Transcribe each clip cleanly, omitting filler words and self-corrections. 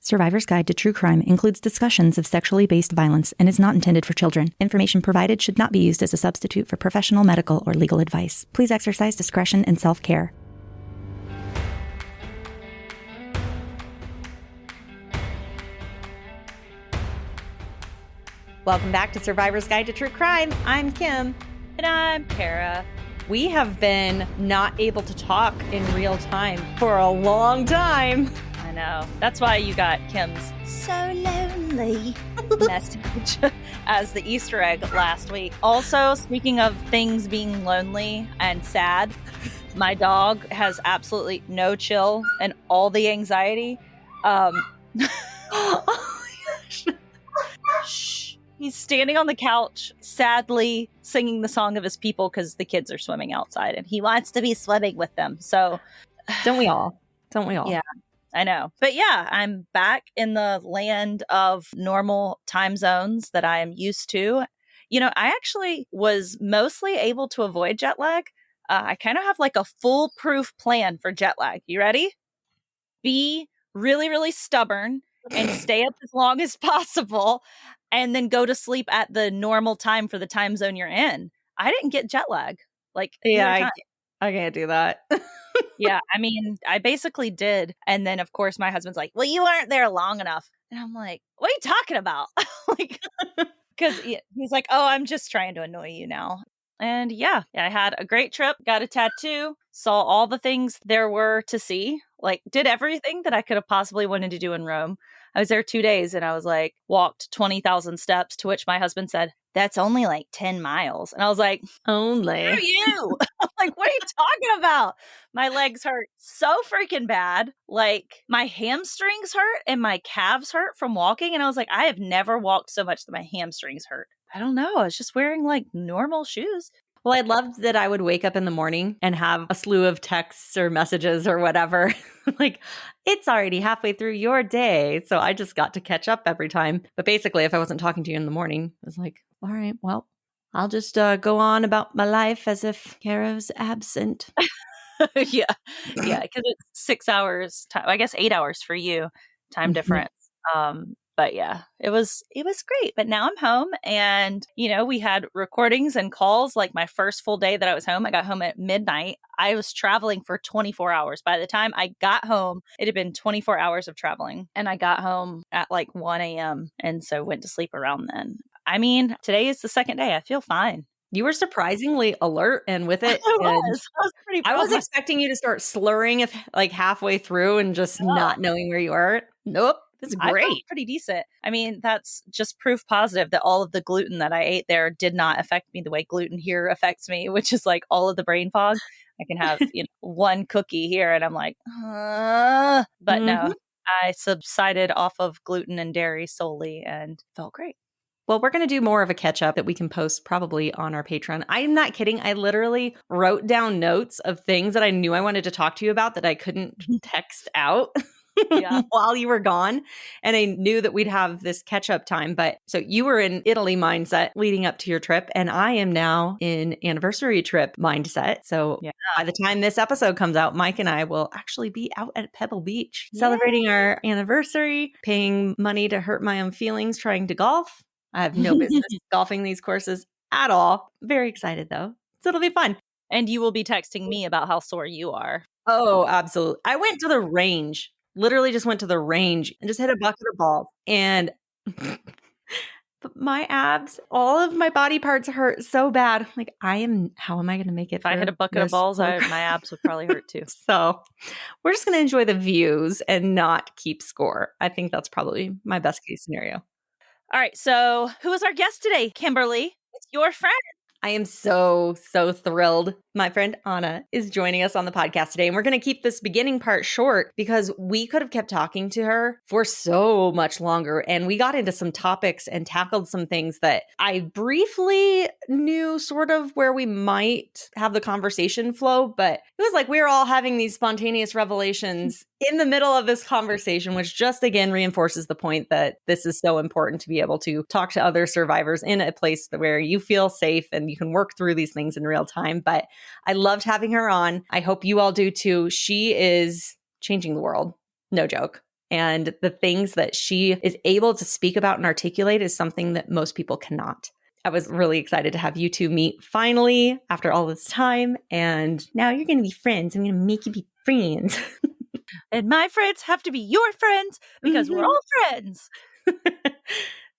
Survivor's Guide to True Crime includes discussions of sexually based violence and is not intended for children. Information provided should not be used as a substitute for professional medical or legal advice. Please exercise discretion and self-care. Welcome back to Survivor's Guide to True Crime. I'm Kim. And I'm Kara. We have been not able to talk in real time for a long time. I know. That's why you got Kim's so lonely message as the Easter egg last week. Also, speaking of things being lonely and sad, my dog has absolutely no chill and all the anxiety. Oh my gosh. Shh. He's standing on the couch, sadly singing the song of his people because the kids are swimming outside and he wants to be swimming with them. So, don't we all? Don't we all? Yeah, I know. But yeah, I'm back in the land of normal time zones that I am used to. You know, I actually was mostly able to avoid jet lag. I kind of have like a foolproof plan for jet lag. You ready? Be really, really stubborn and stay up as long as possible. And then go to sleep at the normal time for the time zone you're in. I didn't get jet lag. Like, yeah, I can't do that. Yeah, I mean, I basically did. And then, of course, my husband's like, well, you weren't there long enough. And I'm like, what are you talking about? Like, because he's like, oh, I'm just trying to annoy you now. And yeah, I had a great trip, got a tattoo, saw all the things there were to see, like did everything that I could have possibly wanted to do in Rome. I was there 2 days and I was like, walked 20,000 steps, to which my husband said, that's only like 10 miles. And I was like, only? Who are you? I'm like, what are you talking about? My legs hurt so freaking bad. Like my hamstrings hurt and my calves hurt from walking. And I was like, I have never walked so much that my hamstrings hurt. I don't know. I was just wearing like normal shoes. Well, I loved that I would wake up in the morning and have a slew of texts or messages or whatever. Like, it's already halfway through your day. So I just got to catch up every time. But basically, if I wasn't talking to you in the morning, I was like, all right, well, I'll just go on about my life as if Kara's absent. Yeah, because it's 6 hours, I guess 8 hours for you, time difference. But yeah, it was great. But now I'm home and, you know, we had recordings and calls. Like my first full day that I was home, I got home at midnight. I was traveling for 24 hours. By the time I got home, it had been 24 hours of traveling. And I got home at like 1 a.m. And so went to sleep around then. I mean, today is the second day. I feel fine. You were surprisingly alert and with it. I was pretty proud. I was expecting you to start slurring if like halfway through and just not knowing where you are. Nope. It's great. I felt pretty decent. I mean, that's just proof positive that all of the gluten that I ate there did not affect me the way gluten here affects me, which is like all of the brain fog. I can have one cookie here and I'm like, but no, I subsided off of gluten and dairy solely and felt great. Well, we're going to do more of a catch up that we can post probably on our Patreon. I'm not kidding. I literally wrote down notes of things that I knew I wanted to talk to you about that I couldn't text out. Yeah. While you were gone. And I knew that we'd have this catch up time. But so you were in Italy mindset leading up to your trip. And I am now in anniversary trip mindset. So by the time this episode comes out, Mike and I will actually be out at Pebble Beach celebrating our anniversary, paying money to hurt my own feelings, trying to golf. I have no business golfing these courses at all. Very excited though. So it'll be fun. And you will be texting me about how sore you are. Oh, absolutely. I went to the range. Literally just went to the range and just hit a bucket of balls. And but my abs, all of my body parts hurt so bad. Like how am I going to make it? If I hit a bucket of balls, my abs would probably hurt too. So we're just going to enjoy the views and not keep score. I think that's probably my best case scenario. All right. So who is our guest today, Kimberly? It's your friend. I am so thrilled. My friend Anna is joining us on the podcast today. And we're going to keep this beginning part short because we could have kept talking to her for so much longer. And we got into some topics and tackled some things that I briefly knew sort of where we might have the conversation flow. But it was like we were all having these spontaneous revelations in the middle of this conversation, which just again reinforces the point that this is so important to be able to talk to other survivors in a place where you feel safe and you can work through these things in real time. But I loved having her on. I hope you all do too. She is changing the world. No joke. And the things that she is able to speak about and articulate is something that most people cannot. I was really excited to have you two meet finally after all this time. And now you're going to be friends. I'm going to make you be friends. And my friends have to be your friends because we're all friends.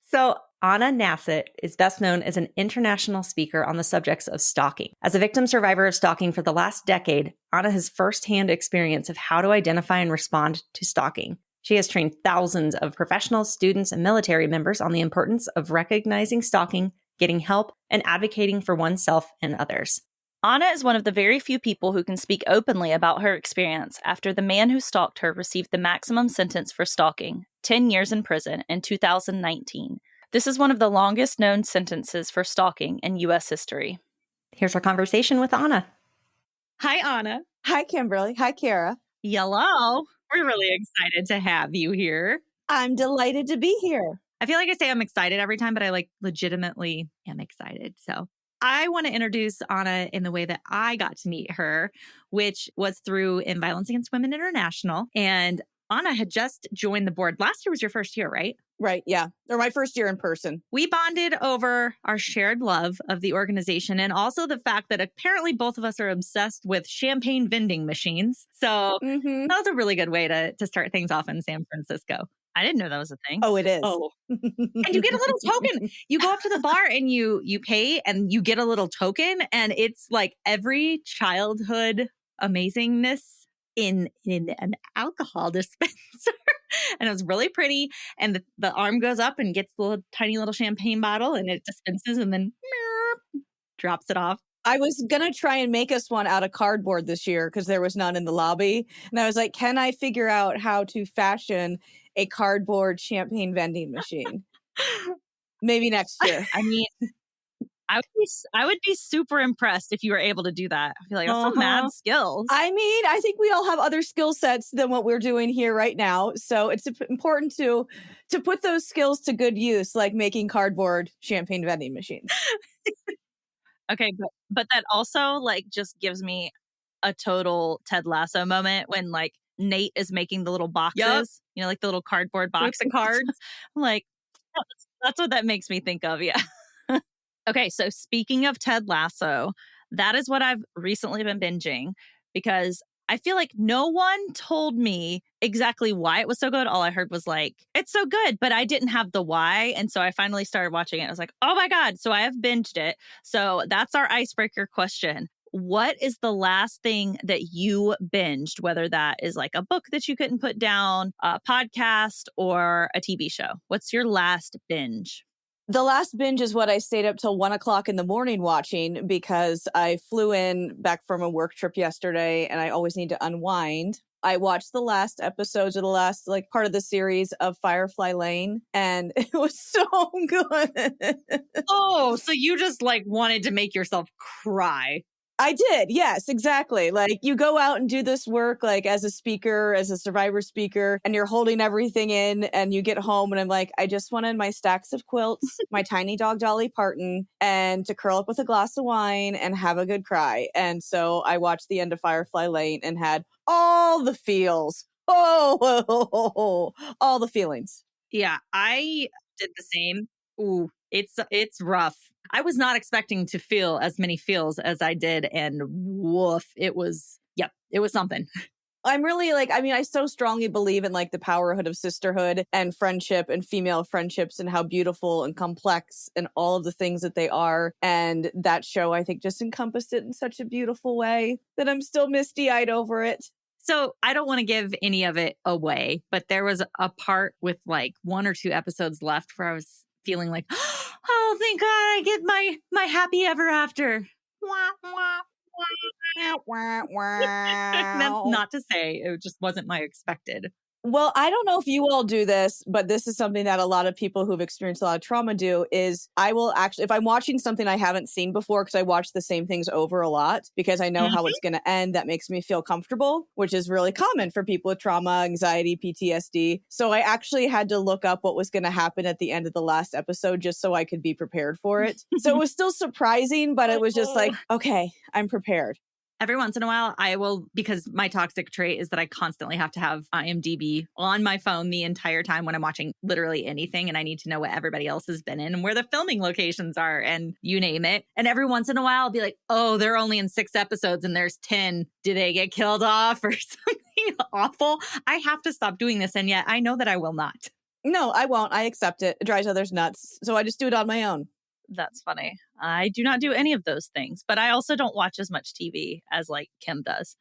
So Anna Nasset is best known as an international speaker on the subjects of stalking. As a victim survivor of stalking for the last decade, Anna has firsthand experience of how to identify and respond to stalking. She has trained thousands of professionals, students, and military members on the importance of recognizing stalking, getting help, and advocating for oneself and others. Anna is one of the very few people who can speak openly about her experience after the man who stalked her received the maximum sentence for stalking, 10 years in prison, in 2019. This is one of the longest known sentences for stalking in U.S. history. Here's our conversation with Anna. Hi, Anna. Hi, Kimberly. Hi, Kara. Hello. We're really excited to have you here. I'm delighted to be here. I feel like I say I'm excited every time, but I legitimately am excited. So I want to introduce Anna in the way that I got to meet her, which was through In Violence Against Women International. And Anna had just joined the board. Last year was your first year, right? Right. Yeah. Or my first year in person. We bonded over our shared love of the organization and also the fact that apparently both of us are obsessed with champagne vending machines. So that was a really good way to start things off in San Francisco. I didn't know that was a thing. Oh, it is. Oh. And you get a little token. You go up to the bar and you pay and you get a little token. And it's like every childhood amazingness in an alcohol dispenser. And it was really pretty. And the arm goes up and gets the little, tiny little champagne bottle and it dispenses and then drops it off. I was going to try and make us one out of cardboard this year because there was none in the lobby. And I was like, can I figure out how to fashion a cardboard champagne vending machine? Maybe next year. I mean, I would be super impressed if you were able to do that. I feel like that's some mad skills. I mean, I think we all have other skill sets than what we're doing here right now. So it's important to put those skills to good use, like making cardboard champagne vending machines. Okay, but that also just gives me a total Ted Lasso moment when Nate is making the little boxes, the little cardboard box with the cards. I'm like, that's what that makes me think of. Yeah. Okay, so speaking of Ted Lasso, that is what I've recently been binging because I feel like no one told me exactly why it was so good. All I heard was it's so good, but I didn't have the why. And so I finally started watching it. I was like, oh my God. So I have binged it. So that's our icebreaker question. What is the last thing that you binged, whether that is a book that you couldn't put down, a podcast, or a TV show? What's your last binge? The last binge is what I stayed up till 1 o'clock in the morning watching because I flew in back from a work trip yesterday and I always need to unwind. I watched the last episodes of the last part of the series of Firefly Lane and it was so good. Oh, so you just wanted to make yourself cry. I did. Yes, exactly. You go out and do this work, as a speaker, as a survivor speaker, and you're holding everything in and you get home and I'm like, I just wanted my stacks of quilts, my tiny dog, Dolly Parton, and to curl up with a glass of wine and have a good cry. And so I watched the end of Firefly Lane and had all the feels. Oh, all the feelings. Yeah, I did the same. Ooh, it's rough. I was not expecting to feel as many feels as I did. And woof, it was something. I'm really I so strongly believe in the powerhood of sisterhood and friendship and female friendships and how beautiful and complex and all of the things that they are. And that show, I think, just encompassed it in such a beautiful way that I'm still misty-eyed over it. So I don't want to give any of it away, but there was a part with 1 or 2 episodes left where I was feeling oh, thank God I get my happy ever after. Wah, wah, wah. Not to say it just wasn't my expected. Well, I don't know if you all do this, but this is something that a lot of people who've experienced a lot of trauma do is I will actually, if I'm watching something I haven't seen before, because I watch the same things over a lot, because I know how it's going to end, that makes me feel comfortable, which is really common for people with trauma, anxiety, PTSD. So I actually had to look up what was going to happen at the end of the last episode just so I could be prepared for it. So it was still surprising, but it was just okay, I'm prepared. Every once in a while, I will, because my toxic trait is that I constantly have to have IMDb on my phone the entire time when I'm watching literally anything. And I need to know what everybody else has been in and where the filming locations are and you name it. And every once in a while, I'll be like, oh, they're only in 6 episodes and there's 10. Did they get killed off or something awful? I have to stop doing this. And yet I know that I will not. No, I won't. I accept it. It drives others nuts. So I just do it on my own. That's funny. I do not do any of those things, but I also don't watch as much TV as like Kim does.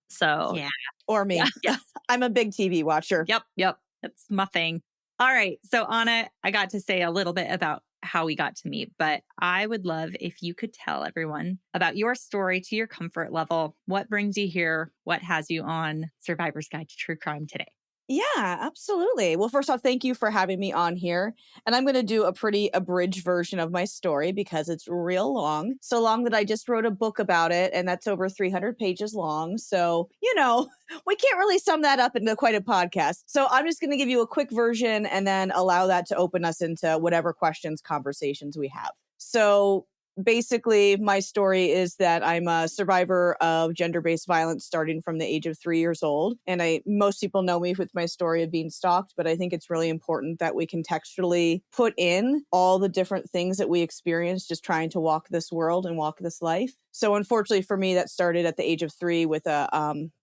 So yeah. Or me. Yeah. I'm a big TV watcher. Yep. That's my thing. All right. So Anna, I got to say a little bit about how we got to meet, but I would love if you could tell everyone about your story to your comfort level. What brings you here? What has you on Survivor's Guide to True Crime today? Yeah, absolutely. Well, first off, thank you for having me on here. And I'm going to do a pretty abridged version of my story because it's real long. So long that I just wrote a book about it, and that's over 300 pages long. So, we can't really sum that up into quite a podcast. So I'm just going to give you a quick version and then allow that to open us into whatever questions, conversations we have. So basically, my story is that I'm a survivor of gender-based violence starting from the age of 3 years old. And most people know me with my story of being stalked, but I think it's really important that we contextually put in all the different things that we experience just trying to walk this world and walk this life. So unfortunately for me, that started at the age of 3 with a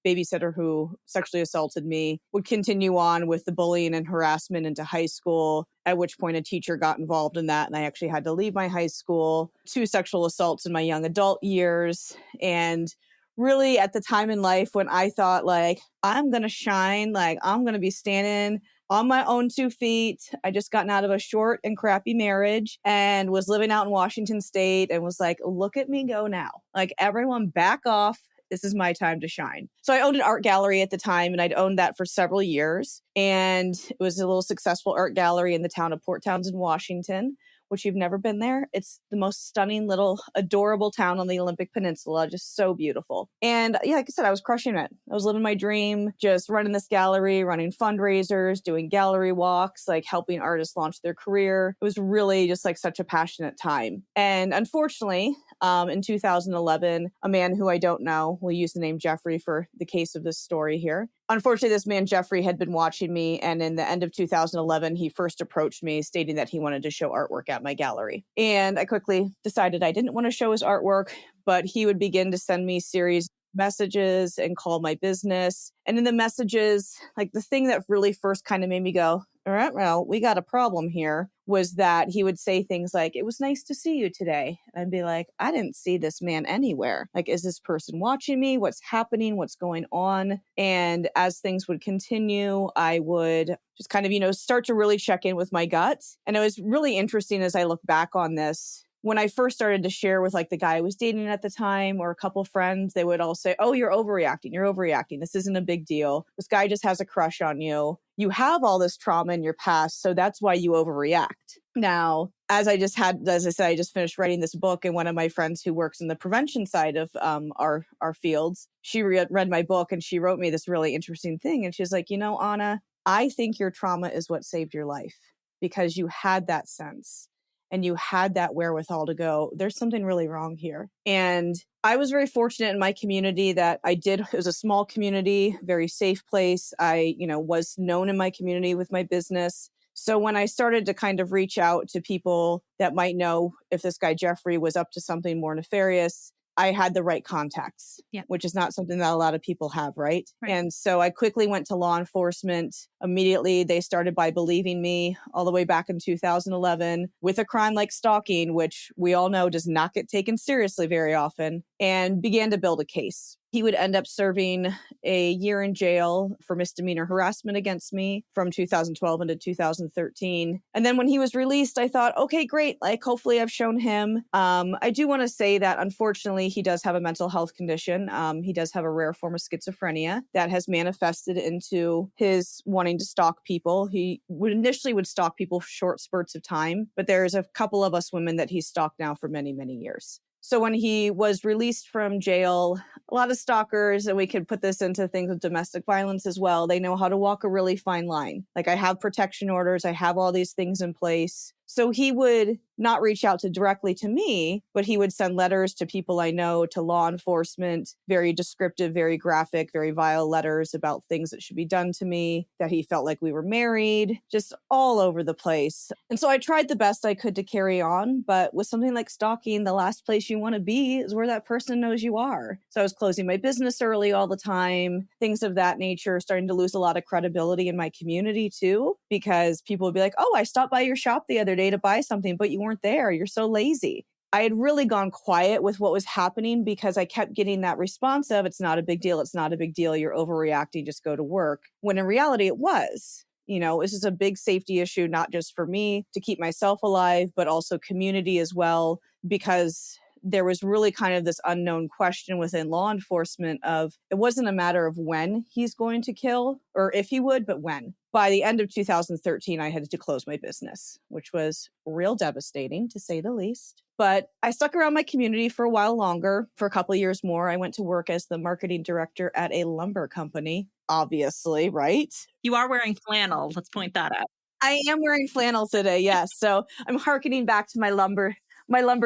babysitter who sexually assaulted me, would continue on with the bullying and harassment into high school, at which point a teacher got involved in that. And I actually had to leave my high school, 2 sexual assaults in my young adult years. And really at the time in life when I thought like, I'm going to shine, like I'm going to be standing on my own 2 feet. I just gotten out of a short and crappy marriage and was living out in Washington State and was like, look at me go now. Like everyone back off. This is my time to shine. So I owned an art gallery at the time and I'd owned that for several years. And it was a little successful art gallery in the town of Port Townsend, Washington, which you've never been there. It's the most stunning little adorable town on the Olympic Peninsula, just so beautiful. And yeah, like I said, I was crushing it. I was living my dream, just running this gallery, running fundraisers, doing gallery walks, like helping artists launch their career. It was really just like such a passionate time. And unfortunately, in 2011, a man who I don't know, we'll use the name Jeffrey for the case of this story here. Unfortunately, this man, Jeffrey, had been watching me. And in the end of 2011, he first approached me stating that he wanted to show artwork at my gallery. And I quickly decided I didn't want to show his artwork, but he would begin to send me series of messages and call my business. And in the messages, like the thing that really first kind of made me go, all right, well, we got a problem here, was that he would say things like, it was nice to see you today. And I'd be like, I didn't see this man anywhere. Like, is this person watching me? What's happening? What's going on? And as things would continue, I would just kind of, start to really check in with my gut. And it was really interesting as I look back on this. When I first started to share with like the guy I was dating at the time or a couple friends, they would all say, oh, you're overreacting. You're overreacting. This isn't a big deal. This guy just has a crush on you. You have all this trauma in your past, so that's why you overreact. Now, as I said, I just finished writing this book, and one of my friends who works in the prevention side of our fields, she read my book and she wrote me this really interesting thing. And she's like, Anna, I think your trauma is what saved your life because you had that sense. And you had that wherewithal to go, there's something really wrong here. And I was very fortunate in my community that it was a small community, very safe place. I, was known in my community with my business. So when I started to kind of reach out to people that might know if this guy Jeffrey was up to something more nefarious, I had the right contacts, which is not something that a lot of people have, right? And so I quickly went to law enforcement. Immediately, they started by believing me all the way back in 2011 with a crime like stalking, which we all know does not get taken seriously very often, and began to build a case. He would end up serving a year in jail for misdemeanor harassment against me from 2012 into 2013. And then when he was released, I thought, okay, great. Like, hopefully I've shown him. I do want to say that unfortunately, he does have a mental health condition. He does have a rare form of schizophrenia that has manifested into his wanting to stalk people. He initially would stalk people for short spurts of time, but there's a couple of us women that he's stalked now for many, many years. So when he was released from jail, a lot of stalkers, and we could put this into things with domestic violence as well, they know how to walk a really fine line. Like, I have protection orders, I have all these things in place. So he would not reach out directly to me, but he would send letters to people I know, to law enforcement, very descriptive, very graphic, very vile letters about things that should be done to me, that he felt like we were married, just all over the place. And so I tried the best I could to carry on. But with something like stalking, the last place you want to be is where that person knows you are. So I was closing my business early all the time, things of that nature, starting to lose a lot of credibility in my community too, because people would be like, oh, I stopped by your shop the other day to buy something, but you weren't there. You're so lazy. I had really gone quiet with what was happening because I kept getting that response of, it's not a big deal. It's not a big deal. You're overreacting. Just go to work. When in reality, it was. This is a big safety issue, not just for me to keep myself alive, but also community as well, because there was really kind of this unknown question within law enforcement of, it wasn't a matter of when he's going to kill or if he would, but when. By the end of 2013, I had to close my business, which was real devastating to say the least. But I stuck around my community for a while longer, for a couple of years more. I went to work as the marketing director at a lumber company, obviously, right? You are wearing flannel. Let's point that out. I am wearing flannel today, yes. So I'm hearkening back to my lumber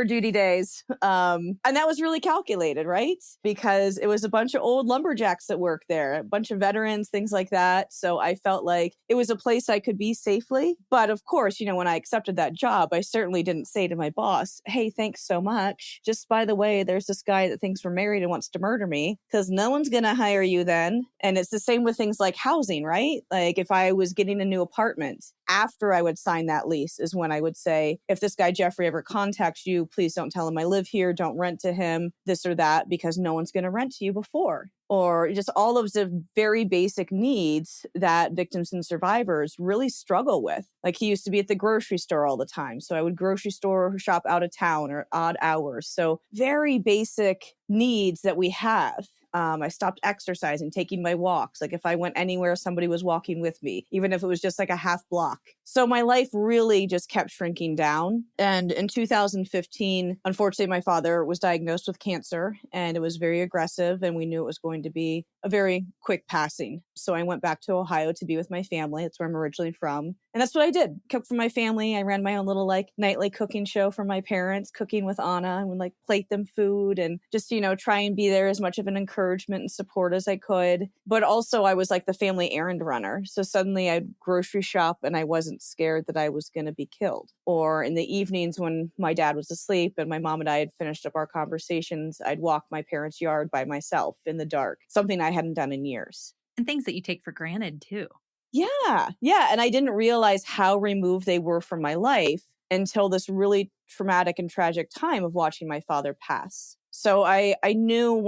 duty days. And that was really calculated, right? Because it was a bunch of old lumberjacks that work there, a bunch of veterans, things like that. So I felt like it was a place I could be safely. But of course, when I accepted that job, I certainly didn't say to my boss, hey, thanks so much. Just by the way, there's this guy that thinks we're married and wants to murder me, because no one's going to hire you then. And it's the same with things like housing, right? Like if I was getting a new apartment, after I would sign that lease is when I would say, if this guy Jeffrey ever contacts you, please don't tell him I live here, don't rent to him, this or that, because no one's going to rent to you before. Or just all of the very basic needs that victims and survivors really struggle with. Like he used to be at the grocery store all the time. So I would grocery store shop out of town or odd hours. So very basic needs that we have. I stopped exercising, taking my walks. Like if I went anywhere, somebody was walking with me, even if it was just like a half block. So my life really just kept shrinking down. And in 2015, unfortunately, my father was diagnosed with cancer and it was very aggressive. And we knew it was going to be a very quick passing. So I went back to Ohio to be with my family. That's where I'm originally from. And that's what I did. Cooked for my family. I ran my own little nightly cooking show for my parents, cooking with Anna, and would plate them food and just, try and be there as much of an encouragement and support as I could. But also I was the family errand runner. So suddenly I'd grocery shop and I wasn't scared that I was going to be killed. Or in the evenings when my dad was asleep and my mom and I had finished up our conversations, I'd walk my parents' yard by myself in the dark, something I hadn't done in years. And things that you take for granted too. Yeah. And I didn't realize how removed they were from my life until this really traumatic and tragic time of watching my father pass. So I knew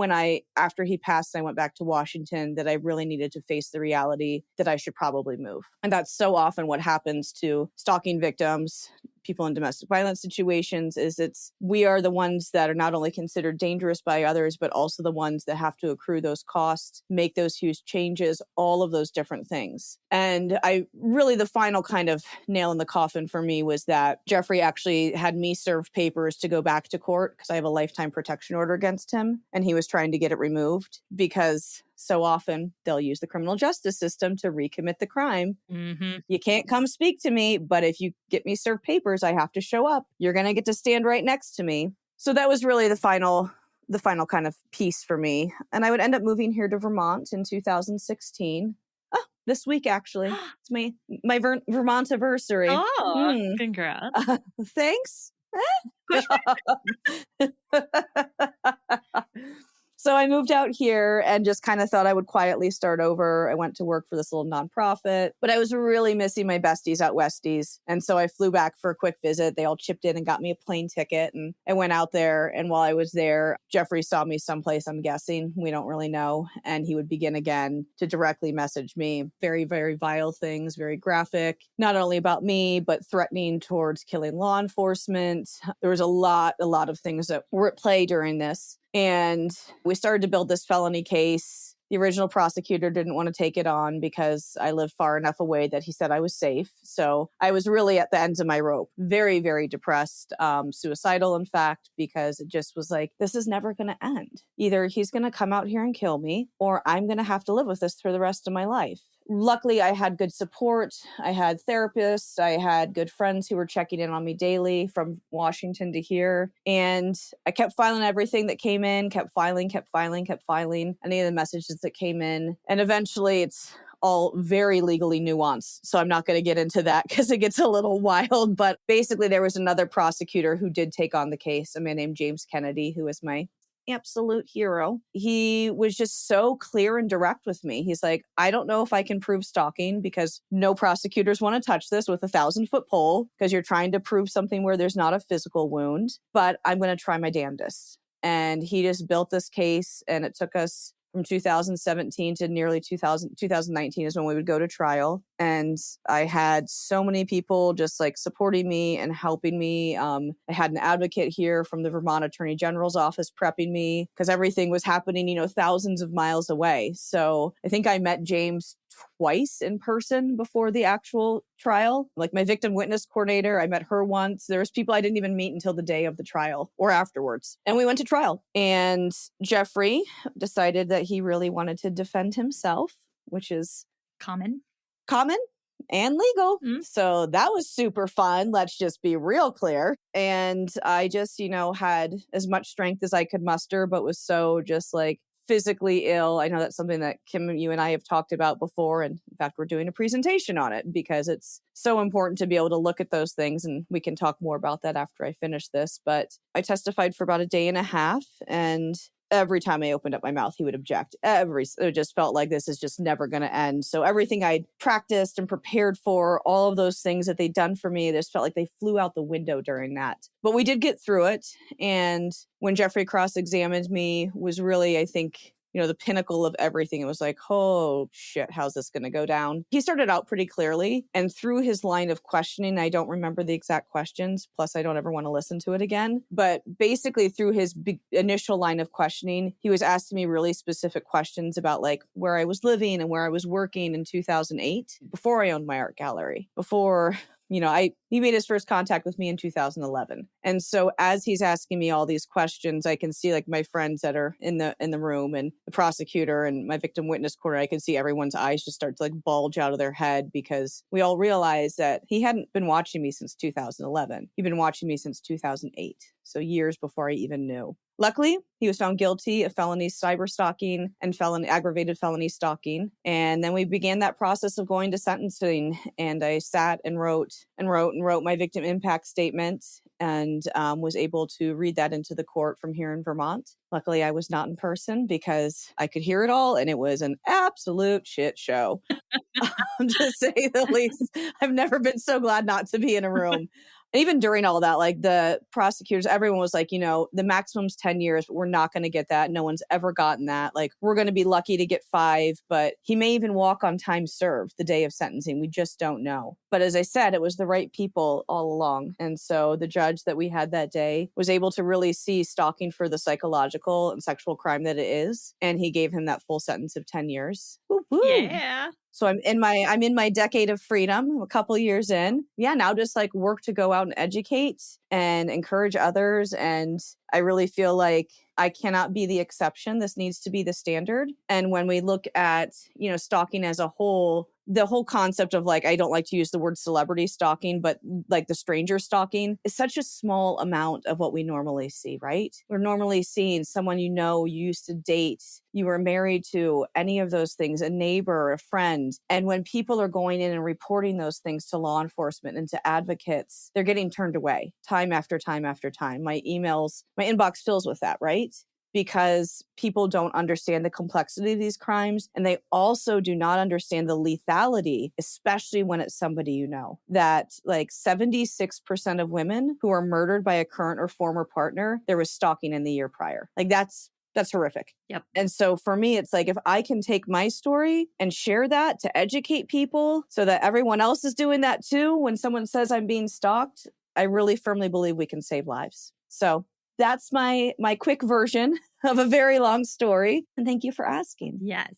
after he passed, I went back to Washington, that I really needed to face the reality that I should probably move. And that's so often what happens to stalking victims, people in domestic violence situations, is we are the ones that are not only considered dangerous by others, but also the ones that have to accrue those costs, make those huge changes, all of those different things. And the final kind of nail in the coffin for me was that Jeffrey actually had me serve papers to go back to court because I have a lifetime protection order against him. And he was trying to get it removed because so often they'll use the criminal justice system to recommit the crime. Mm-hmm. You can't come speak to me, but if you get me served papers, I have to show up. You're going to get to stand right next to me. So that was really the final kind of piece for me. And I would end up moving here to Vermont in 2016. This week, actually. It's my Vermont anniversary. Oh, congrats. Thanks. So I moved out here and just kind of thought I would quietly start over. I went to work for this little nonprofit, but I was really missing my besties out Westies. And so I flew back for a quick visit. They all chipped in and got me a plane ticket. And I went out there. And while I was there, Jeffrey saw me someplace, I'm guessing. We don't really know. And he would begin again to directly message me. Very, very vile things, very graphic, not only about me, but threatening towards killing law enforcement. There was a lot of things that were at play during this. And we started to build this felony case. The original prosecutor didn't want to take it on because I lived far enough away that he said I was safe. So I was really at the ends of my rope, very, very depressed, suicidal, in fact, because it just was this is never going to end. Either he's going to come out here and kill me, or I'm going to have to live with this for the rest of my life. luckily I had good support. I had therapists. I had good friends who were checking in on me daily from Washington to here. And I kept filing everything that came in, kept filing any of the messages that came in. And eventually it's all very legally nuanced. So I'm not going to get into that because it gets a little wild. But basically, there was another prosecutor who did take on the case, a man named James Kennedy, who was my absolute hero. He was just so clear and direct with me. He's like, I don't know if I can prove stalking because no prosecutors want to touch this with a 1,000-foot pole because you're trying to prove something where there's not a physical wound, but I'm going to try my damnedest. And he just built this case, and it took us from 2017 to nearly 2019 is when we would go to trial. And I had so many people just like supporting me and helping me. I had an advocate here from the Vermont Attorney General's office prepping me because everything was happening, thousands of miles away. So I think I met James twice in person before the actual trial. Like my victim witness coordinator, I met her once. There was people I didn't even meet until the day of the trial or afterwards. And we went to trial. And Jeffrey decided that he really wanted to defend himself, which is common and legal. So that was super fun. Let's just be real clear. And I just, had as much strength as I could muster, but was so just like physically ill. I know that's something that Kim, you and I have talked about before. And in fact, we're doing a presentation on it because it's so important to be able to look at those things. And we can talk more about that after I finish this. But I testified for about a day and a half. And every time I opened up my mouth, he would object. It just felt like this is just never going to end. So everything I'd practiced and prepared for, all of those things that they'd done for me, just felt like they flew out the window during that. But we did get through it. And when Jeffrey cross-examined me was really, I think, the pinnacle of everything. It was like, oh shit, how's this going to go down? He started out pretty clearly. And through his line of questioning, I don't remember the exact questions. Plus, I don't ever want to listen to it again. But basically, through his initial line of questioning, he was asking me really specific questions about like where I was living and where I was working in 2008, before I owned my art gallery, before he made his first contact with me in 2011. And so as he's asking me all these questions, I can see like my friends that are in the room and the prosecutor and my victim witness corner, I can see everyone's eyes just start to like bulge out of their head because we all realize that he hadn't been watching me since 2011. He'd been watching me since 2008. So years before I even knew. Luckily, he was found guilty of felony cyber stalking and aggravated felony stalking. And then we began that process of going to sentencing. And I sat and wrote my victim impact statement and was able to read that into the court from here in Vermont. Luckily, I was not in person because I could hear it all. And it was an absolute shit show, to say the least. I've never been so glad not to be in a room. And even during all that, like the prosecutors, everyone was like, the maximum's 10 years, but we're not going to get that. No one's ever gotten that. Like, we're going to be lucky to get 5, but he may even walk on time served the day of sentencing. We just don't know. But as I said, it was the right people all along. And so the judge that we had that day was able to really see stalking for the psychological and sexual crime that it is. And he gave him that full sentence of 10 years. Woo-hoo. Yeah. So I'm in my decade of freedom, a couple years in. Yeah, now just like work to go out and educate and encourage others. And I really feel like I cannot be the exception. This needs to be the standard. And when we look at, stalking as a whole, the whole concept of like, I don't like to use the word celebrity stalking, but like the stranger stalking is such a small amount of what we normally see, right? We're normally seeing someone you used to date, you were married to, any of those things, a neighbor, a friend. And when people are going in and reporting those things to law enforcement and to advocates, they're getting turned away time after time after time. My inbox fills with that, right? Because people don't understand the complexity of these crimes. And they also do not understand the lethality, especially when it's somebody that like 76% of women who are murdered by a current or former partner, there was stalking in the year prior. Like that's horrific. Yep. And so for me, it's like, if I can take my story and share that to educate people so that everyone else is doing that too, when someone says I'm being stalked, I really firmly believe we can save lives. So that's my quick version of a very long story. And thank you for asking. Yes.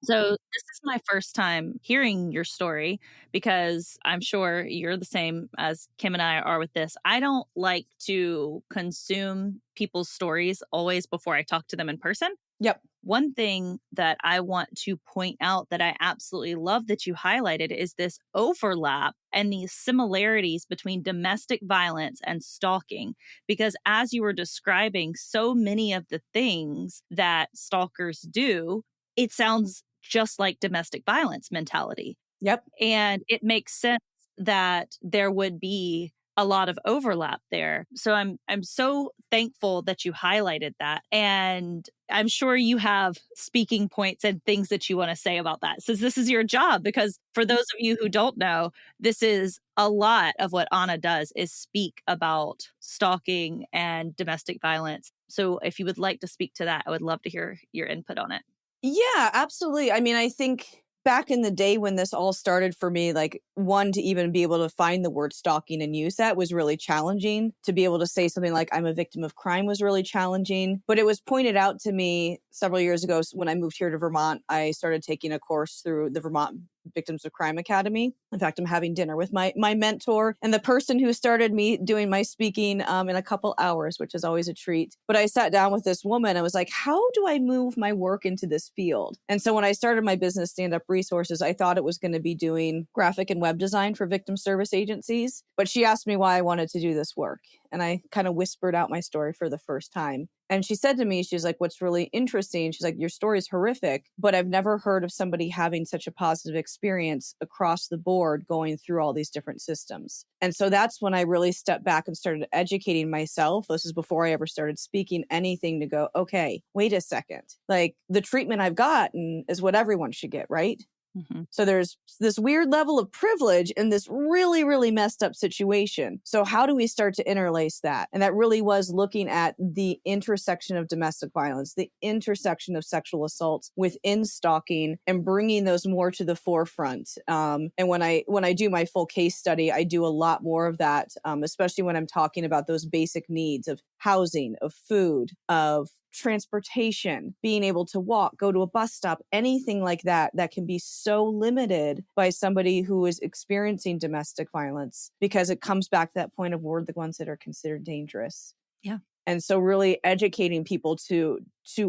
So this is my first time hearing your story because I'm sure you're the same as Kim and I are with this. I don't like to consume people's stories always before I talk to them in person. Yep. one thing that I want to point out that I absolutely love that you highlighted is this overlap and these similarities between domestic violence and stalking. Because as you were describing so many of the things that stalkers do, it sounds just like domestic violence mentality. Yep. And it makes sense that there would be a lot of overlap there. So I'm so thankful that you highlighted that. And I'm sure you have speaking points and things that you want to say about that, since this is your job. Because for those of you who don't know, this is a lot of what Anna does, is speak about stalking and domestic violence. So if you would like to speak to that, I would love to hear your input on it. Yeah, absolutely. I mean, I think back in the day when this all started for me, like, one, to even be able to find the word stalking and use that was really challenging. To be able to say something like I'm a victim of crime was really challenging. But it was pointed out to me several years ago when I moved here to Vermont. I started taking a course through the Vermont Victims of Crime Academy. In fact, I'm having dinner with my mentor and the person who started me doing my speaking in a couple hours, which is always a treat. But I sat down with this woman. I was like, how do I move my work into this field? And so when I started my business, Stand Up Resources, I thought it was going to be doing graphic and web design for victim service agencies. But she asked me why I wanted to do this work. And I kind of whispered out my story for the first time. And she said to me, she's like, what's really interesting, she's like, your story is horrific, but I've never heard of somebody having such a positive experience across the board going through all these different systems. And so that's when I really stepped back and started educating myself. This is before I ever started speaking anything, to go, okay, wait a second. Like, the treatment I've gotten is what everyone should get, right? Mm-hmm. So there's this weird level of privilege in this really, really messed up situation. So how do we start to interlace that? And that really was looking at the intersection of domestic violence, the intersection of sexual assaults within stalking, and bringing those more to the forefront. And when I do my full case study, I do a lot more of that, especially when I'm talking about those basic needs of housing, of food, of transportation, being able to walk, go to a bus stop, anything like that, that can be so limited by somebody who is experiencing domestic violence, because it comes back to that point of we're the ones that are considered dangerous. Yeah. And so really educating people to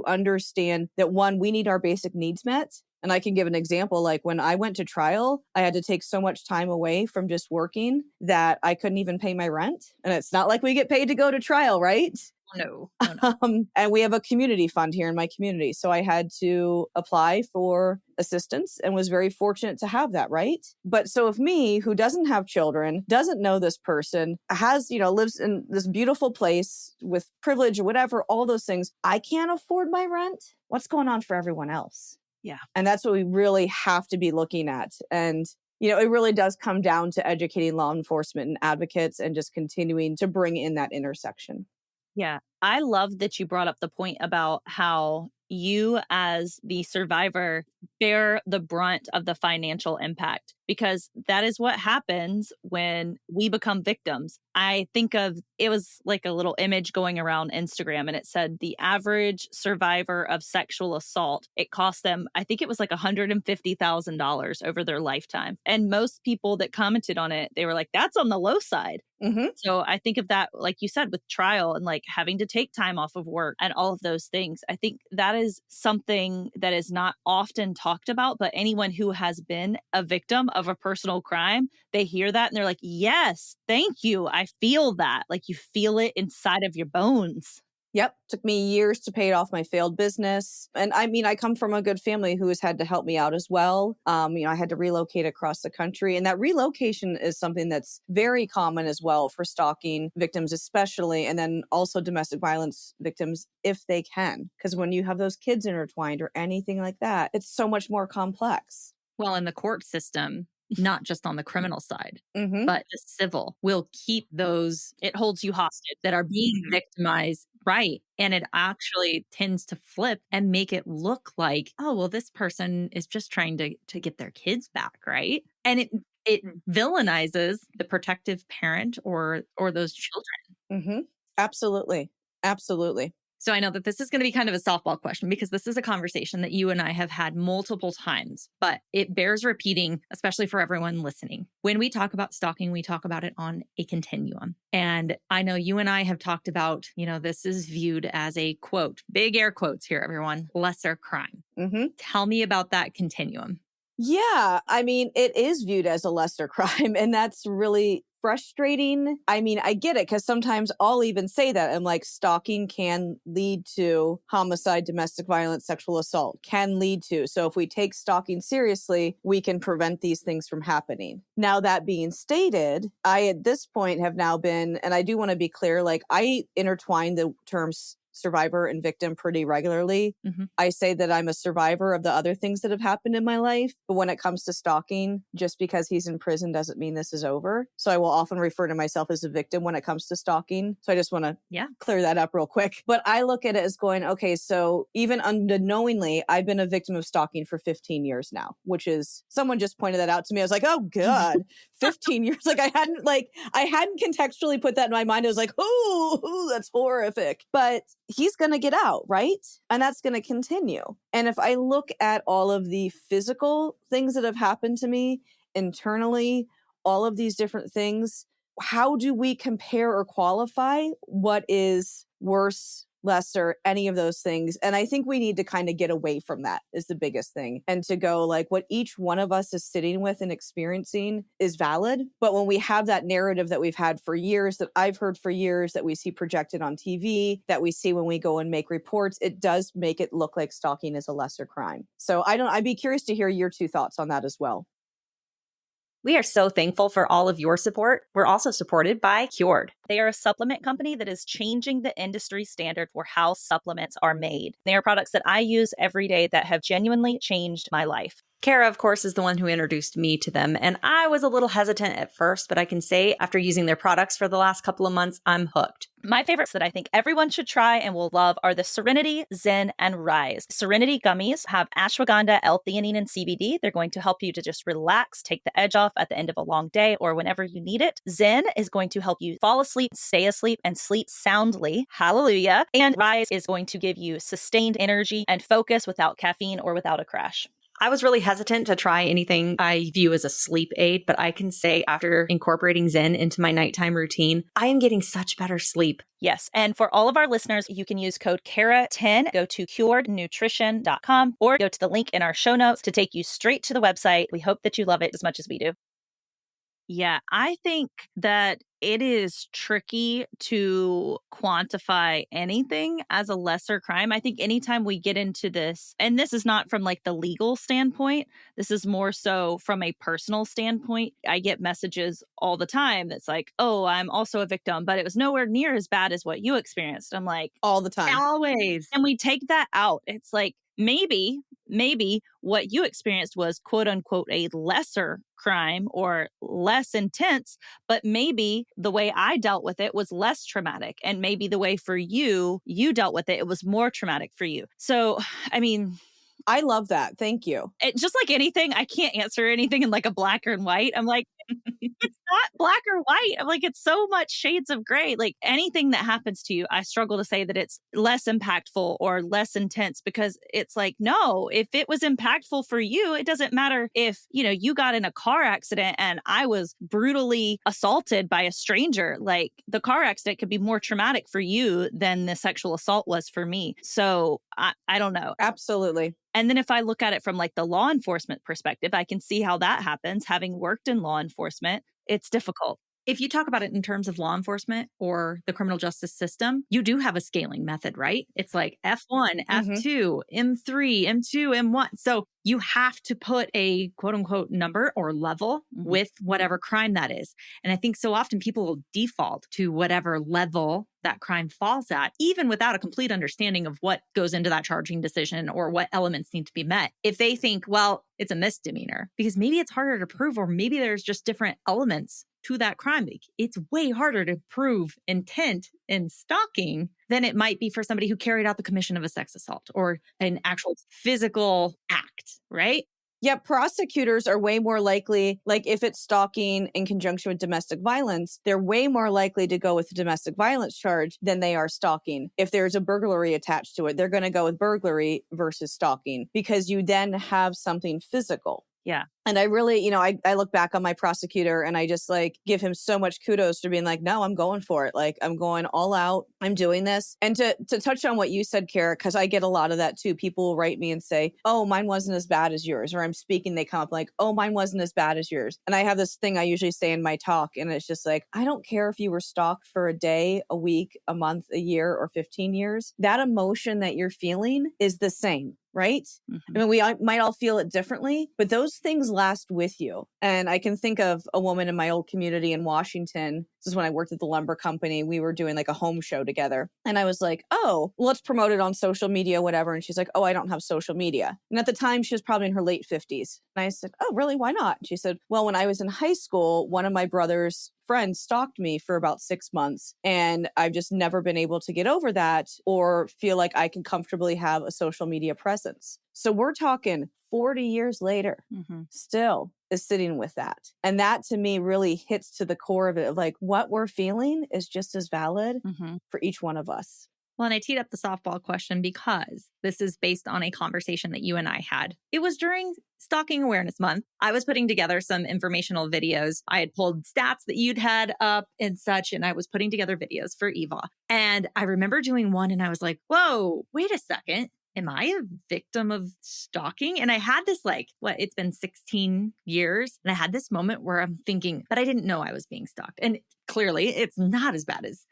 understand that, one, we need our basic needs met. And I can give an example. Like, when I went to trial, I had to take so much time away from just working that I couldn't even pay my rent. And it's not like we get paid to go to trial, right? No. And we have a community fund here in my community. So I had to apply for assistance and was very fortunate to have that, right? But so if me, who doesn't have children, doesn't know this person, has, lives in this beautiful place with privilege or whatever, all those things, I can't afford my rent. What's going on for everyone else? Yeah. And that's what we really have to be looking at. And it really does come down to educating law enforcement and advocates and just continuing to bring in that intersection. Yeah. I love that you brought up the point about how you, as the survivor, bear the brunt of the financial impact, because that is what happens when we become victims. I think of, it was like a little image going around Instagram, and it said the average survivor of sexual assault, it cost them, I think it was like $150,000 over their lifetime. And most people that commented on it, they were like, that's on the low side. Mm-hmm. So I think of that, like you said, with trial and like having to take time off of work and all of those things. I think that is something that is not often talked about, but anyone who has been a victim of a personal crime, they hear that and they're like, yes, thank you. I feel that. Like, you feel it inside of your bones. Yep. Took me years to pay off my failed business. And I mean, I come from a good family who has had to help me out as well. I had to relocate across the country, and that relocation is something that's very common as well for stalking victims, especially, and then also domestic violence victims, if they can. Because when you have those kids intertwined or anything like that, it's so much more complex. Well, in the court system, not just on the criminal side, Mm-hmm. but the civil will keep those, it holds you hostage that are being victimized, right? And it actually tends to flip and make it look like, oh, well, this person is just trying to get their kids back, right? And it villainizes the protective parent or those children. Mm-hmm. Absolutely. Absolutely. So I know that this is going to be kind of a softball question because this is a conversation that you and I have had multiple times, but it bears repeating, especially for everyone listening. When we talk about stalking, we talk about it on a continuum. And I know you and I have talked about, this is viewed as a quote, big air quotes here, everyone, lesser crime. Tell me about that continuum. Yeah, I mean, it is viewed as a lesser crime, and that's really frustrating. I mean, I get it because sometimes I'll even say that. I'm like, stalking can lead to homicide, domestic violence, sexual assault, can lead to. So if we take stalking seriously, we can prevent these things from happening. Now, that being stated, I at this point have now been, and I do want to be clear, like I intertwine the terms survivor and victim pretty regularly. I say that I'm a survivor of the other things that have happened in my life. But when it comes to stalking, just because he's in prison doesn't mean this is over. So I will often refer to myself as a victim when it comes to stalking. So I just want to clear that up real quick. But I look at it as going, okay, so even unknowingly, I've been a victim of stalking for 15 years now, which is, someone just pointed that out to me. I was like, oh God, 15 years. Like I hadn't contextually put that in my mind. I was like, oh, that's horrific. But he's going to get out, right? And that's going to continue. And if I look at all of the physical things that have happened to me internally, all of these different things, how do we compare or qualify what is worse, lesser, any of those things? And I think we need to kind of get away from that is the biggest thing. And to go like what each one of us is sitting with and experiencing is valid. But when we have that narrative that we've had for years, that I've heard for years, that we see projected on TV, that we see when we go and make reports, it does make it look like stalking is a lesser crime. So I'd be curious to hear your two thoughts on that as well. We are so thankful for all of your support. We're also supported by Cured. They are a supplement company that is changing the industry standard for how supplements are made. They are products that I use every day that have genuinely changed my life. Kara, of course, is the one who introduced me to them, and I was a little hesitant at first, but I can say after using their products for the last couple of months, I'm hooked. My favorites that I think everyone should try and will love are the Serenity, Zen, and Rise. Serenity gummies have ashwagandha, L-theanine, and CBD. They're going to help you to just relax, take the edge off at the end of a long day or whenever you need it. Zen is going to help you fall asleep, stay asleep, and sleep soundly. Hallelujah. And Rise is going to give you sustained energy and focus without caffeine or without a crash. I was really hesitant to try anything I view as a sleep aid, but I can say after incorporating Zen into my nighttime routine, I am getting such better sleep. Yes. And for all of our listeners, you can use code KARA10. Go to curednutrition.com or go to the link in our show notes to take you straight to the website. We hope that you love it as much as we do. Yeah, I think that it is tricky to quantify anything as a lesser crime. I think anytime we get into this, and this is not from like the legal standpoint, this is more so from a personal standpoint. I get messages all the time that's like, oh, I'm also a victim, but it was nowhere near as bad as what you experienced. I'm like, all the time. Always. And we take that out. It's like, maybe what you experienced was quote unquote a lesser crime or less intense, but maybe the way I dealt with it was less traumatic. And maybe the way for you dealt with it, it was more traumatic for you. So, I mean, I love that. Thank you. Just like anything, I can't answer anything in like a black and white. I'm like, it's not black or white. I'm like, it's so much shades of gray. Like anything that happens to you, I struggle to say that it's less impactful or less intense because it's like, no, if it was impactful for you, it doesn't matter if, you got in a car accident and I was brutally assaulted by a stranger. Like the car accident could be more traumatic for you than the sexual assault was for me. So I don't know. Absolutely. And then if I look at it from like the law enforcement perspective, I can see how that happens. Having worked in law enforcement, it's difficult. If you talk about it in terms of law enforcement or the criminal justice system, you do have a scaling method, right? It's like F1, F2, M3, M2, M1. So you have to put a quote unquote number or level with whatever crime that is. And I think so often people will default to whatever level that crime falls at, even without a complete understanding of what goes into that charging decision or what elements need to be met. If they think, well, it's a misdemeanor, because maybe it's harder to prove, or maybe there's just different elements to that crime. It's way harder to prove intent in stalking than it might be for somebody who carried out the commission of a sex assault or an actual physical act, right? Yeah, prosecutors are way more likely, like if it's stalking in conjunction with domestic violence, they're way more likely to go with the domestic violence charge than they are stalking. If there's a burglary attached to it, they're going to go with burglary versus stalking because you then have something physical. Yeah. And I really, I look back on my prosecutor and I just like give him so much kudos for being like, no, I'm going for it. Like I'm going all out. I'm doing this. And to touch on what you said, Kara, because I get a lot of that too. People will write me and say, oh, mine wasn't as bad as yours. Or I'm speaking, they come up like, oh, mine wasn't as bad as yours. And I have this thing I usually say in my talk. And it's just like, I don't care if you were stalked for a day, a week, a month, a year, or 15 years. That emotion that you're feeling is the same. Right? Mm-hmm. I mean, we might all feel it differently, but those things last with you. And I can think of a woman in my old community in Washington. This is when I worked at the lumber company. We were doing like a home show together. And I was like, oh, let's promote it on social media, whatever. And she's like, oh, I don't have social media. And at the time, she was probably in her late 50s. And I said, oh, really? Why not? And she said, well, when I was in high school, one of my brother's friends stalked me for about 6 months. And I've just never been able to get over that or feel like I can comfortably have a social media presence. So we're talking 40 years later, still is sitting with that. And that to me really hits to the core of it. Like what we're feeling is just as valid for each one of us. Well, and I teed up the softball question because this is based on a conversation that you and I had. It was during Stalking Awareness Month. I was putting together some informational videos. I had pulled stats that you'd had up and such, and I was putting together videos for Eva. And I remember doing one and I was like, whoa, wait a second. Am I a victim of stalking? And I had this it's been 16 years. And I had this moment where I'm thinking, but I didn't know I was being stalked. And clearly it's not as bad as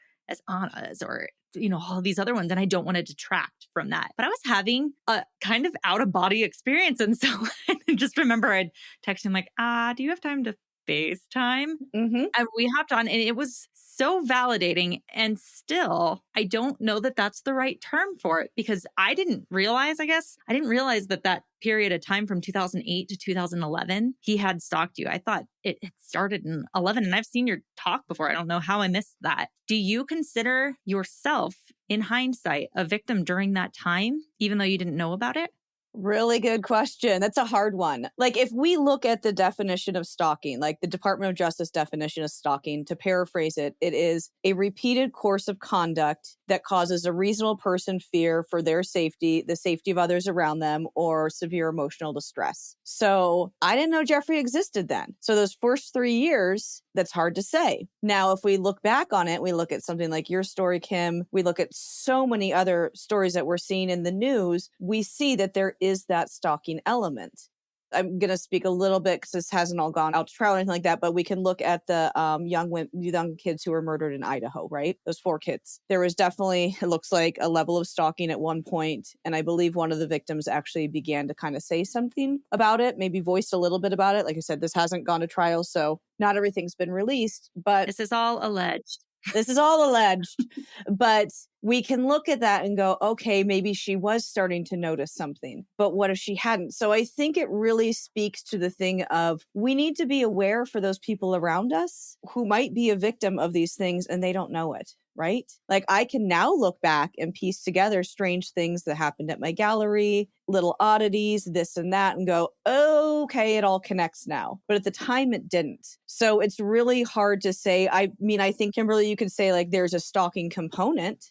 Anna's or all these other ones. And I don't want to detract from that. But I was having a kind of out of body experience. And so I just remember I'd text him like, do you have time to FaceTime? And we hopped on and it was so validating. And still, I don't know that that's the right term for it because I didn't realize that period of time from 2008 to 2011, he had stalked you. I thought it started in 11 and I've seen your talk before. I don't know how I missed that. Do you consider yourself in hindsight a victim during that time, even though you didn't know about it? Really good question. That's a hard one. Like if we look at the definition of stalking, like the Department of Justice definition of stalking, to paraphrase it, it is a repeated course of conduct that causes a reasonable person fear for their safety, the safety of others around them, or severe emotional distress. So I didn't know Jeffrey existed then. So those first 3 years, that's hard to say. Now, if we look back on it, we look at something like your story, Kim, we look at so many other stories that we're seeing in the news, we see that there is that stalking element. I'm going to speak a little bit because this hasn't all gone out to trial or anything like that, but we can look at the young kids who were murdered in Idaho, right? Those 4 kids. There was definitely, it looks like, a level of stalking at one point, and I believe one of the victims actually began to kind of say something about it, maybe voiced a little bit about it. Like I said, this hasn't gone to trial, so not everything's been released, but this is all alleged. This is all alleged, but we can look at that and go, okay, maybe she was starting to notice something, but what if she hadn't? So I think it really speaks to the thing of we need to be aware for those people around us who might be a victim of these things and they don't know it, right? Like I can now look back and piece together strange things that happened at my gallery, little oddities, this and that, and go, okay, it all connects now. But at the time it didn't. So it's really hard to say. I mean, I think, Kimberly, you could say like there's a stalking component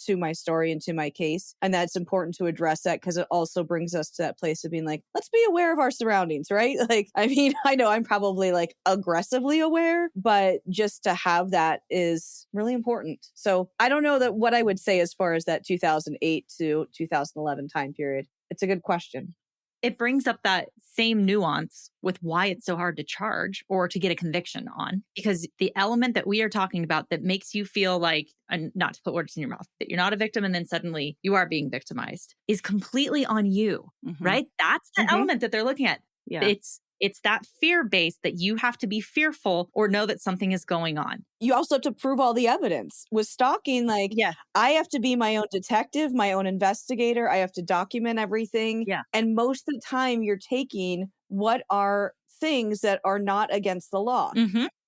to my story and to my case. And that's important to address that because it also brings us to that place of being like, let's be aware of our surroundings, right? Like, I mean, I know I'm probably like aggressively aware, but just to have that is really important. So I don't know that what I would say as far as that 2008 to 2011 time period. It's a good question. It brings up that same nuance with why it's so hard to charge or to get a conviction on, because the element that we are talking about that makes you feel like, and not to put words in your mouth, that you're not a victim and then suddenly you are being victimized is completely on you, right? That's the element that they're looking at. Yeah. It's that fear base that you have to be fearful or know that something is going on. You also have to prove all the evidence. With stalking, like, I have to be my own detective, my own investigator. I have to document everything. Yeah. And most of the time you're taking what are things that are not against the law,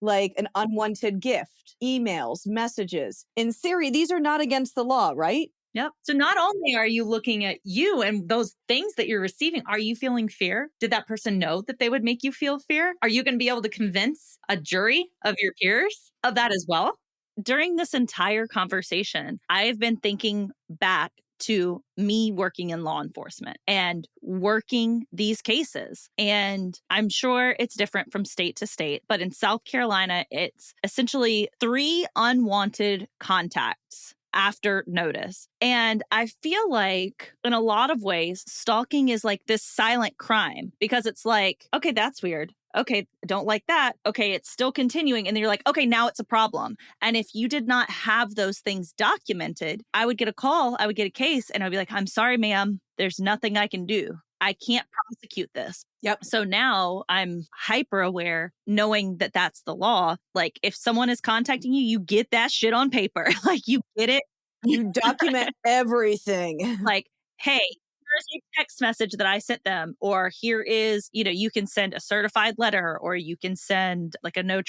like an unwanted gift, emails, messages. In theory, these are not against the law, right? Yep. So not only are you looking at you and those things that you're receiving, are you feeling fear? Did that person know that they would make you feel fear? Are you going to be able to convince a jury of your peers of that as well? During this entire conversation, I've been thinking back to me working in law enforcement and working these cases. And I'm sure it's different from state to state, but in South Carolina, it's essentially 3 unwanted contacts after notice. And I feel like in a lot of ways, stalking is like this silent crime because it's like, okay, that's weird. Okay, don't like that. Okay, it's still continuing. And then you're like, okay, now it's a problem. And if you did not have those things documented, I would get a call, I would get a case, and I'd be like, I'm sorry, ma'am, there's nothing I can do. I can't prosecute this. Yep. So now I'm hyper aware, knowing that that's the law. Like if someone is contacting you, you get that shit on paper. Like you get it. You document everything. Like, hey, here's a text message that I sent them, or here is, you can send a certified letter, or you can send like a not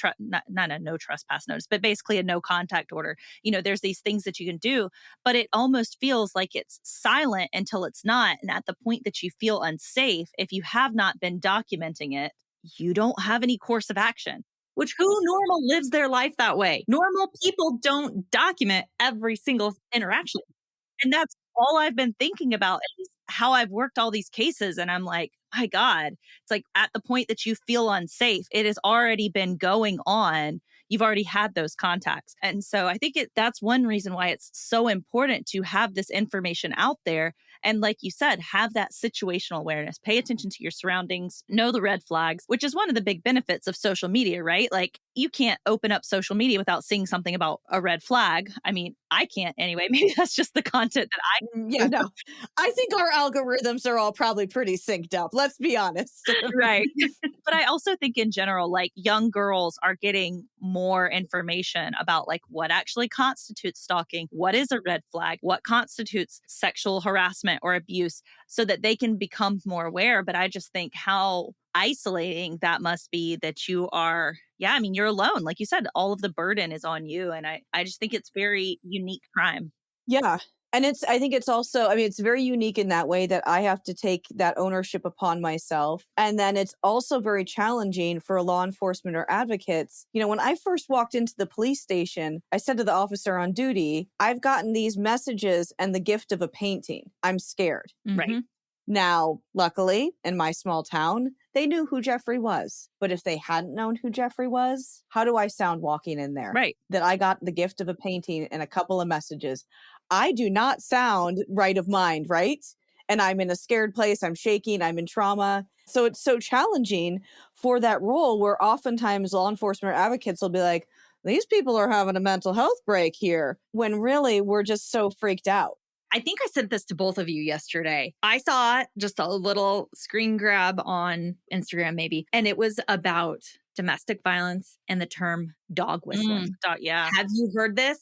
a no trespass notice, but basically a no contact order. There's these things that you can do, but it almost feels like it's silent until it's not. And at the point that you feel unsafe, if you have not been documenting it, you don't have any course of action. Which who normal lives their life that way? Normal people don't document every single interaction. And that's all I've been thinking about is how I've worked all these cases. And I'm like, my God, it's like at the point that you feel unsafe, it has already been going on. You've already had those contacts. And so I think that's one reason why it's so important to have this information out there. And like you said, have that situational awareness, pay attention to your surroundings, know the red flags, which is one of the big benefits of social media, right? Like you can't open up social media without seeing something about a red flag. I mean, I can't anyway. Maybe that's just the content that I. Yeah, no. I think our algorithms are all probably pretty synced up. Let's be honest. Right. But I also think in general, like young girls are getting more information about like what actually constitutes stalking, what is a red flag, what constitutes sexual harassment or abuse, so that they can become more aware. But I just think how isolating that must be that you are, you're alone. Like you said, all of the burden is on you. And I just think it's very unique crime. Yeah. And I think it's also, it's very unique in that way that I have to take that ownership upon myself. And then it's also very challenging for law enforcement or advocates. When I first walked into the police station, I said to the officer on duty, I've gotten these messages and the gift of a painting. I'm scared. Mm-hmm. Right. Now, luckily, in my small town, they knew who Jeffrey was. But if they hadn't known who Jeffrey was, how do I sound walking in there? Right. That I got the gift of a painting and a couple of messages. I do not sound right of mind, right? And I'm in a scared place. I'm shaking. I'm in trauma. So it's so challenging for that role where oftentimes law enforcement or advocates will be like, these people are having a mental health break here, when really we're just so freaked out. I think I sent this to both of you yesterday. I saw just a little screen grab on Instagram, maybe, and it was about domestic violence and the term dog whistling. Yeah. Have you heard this?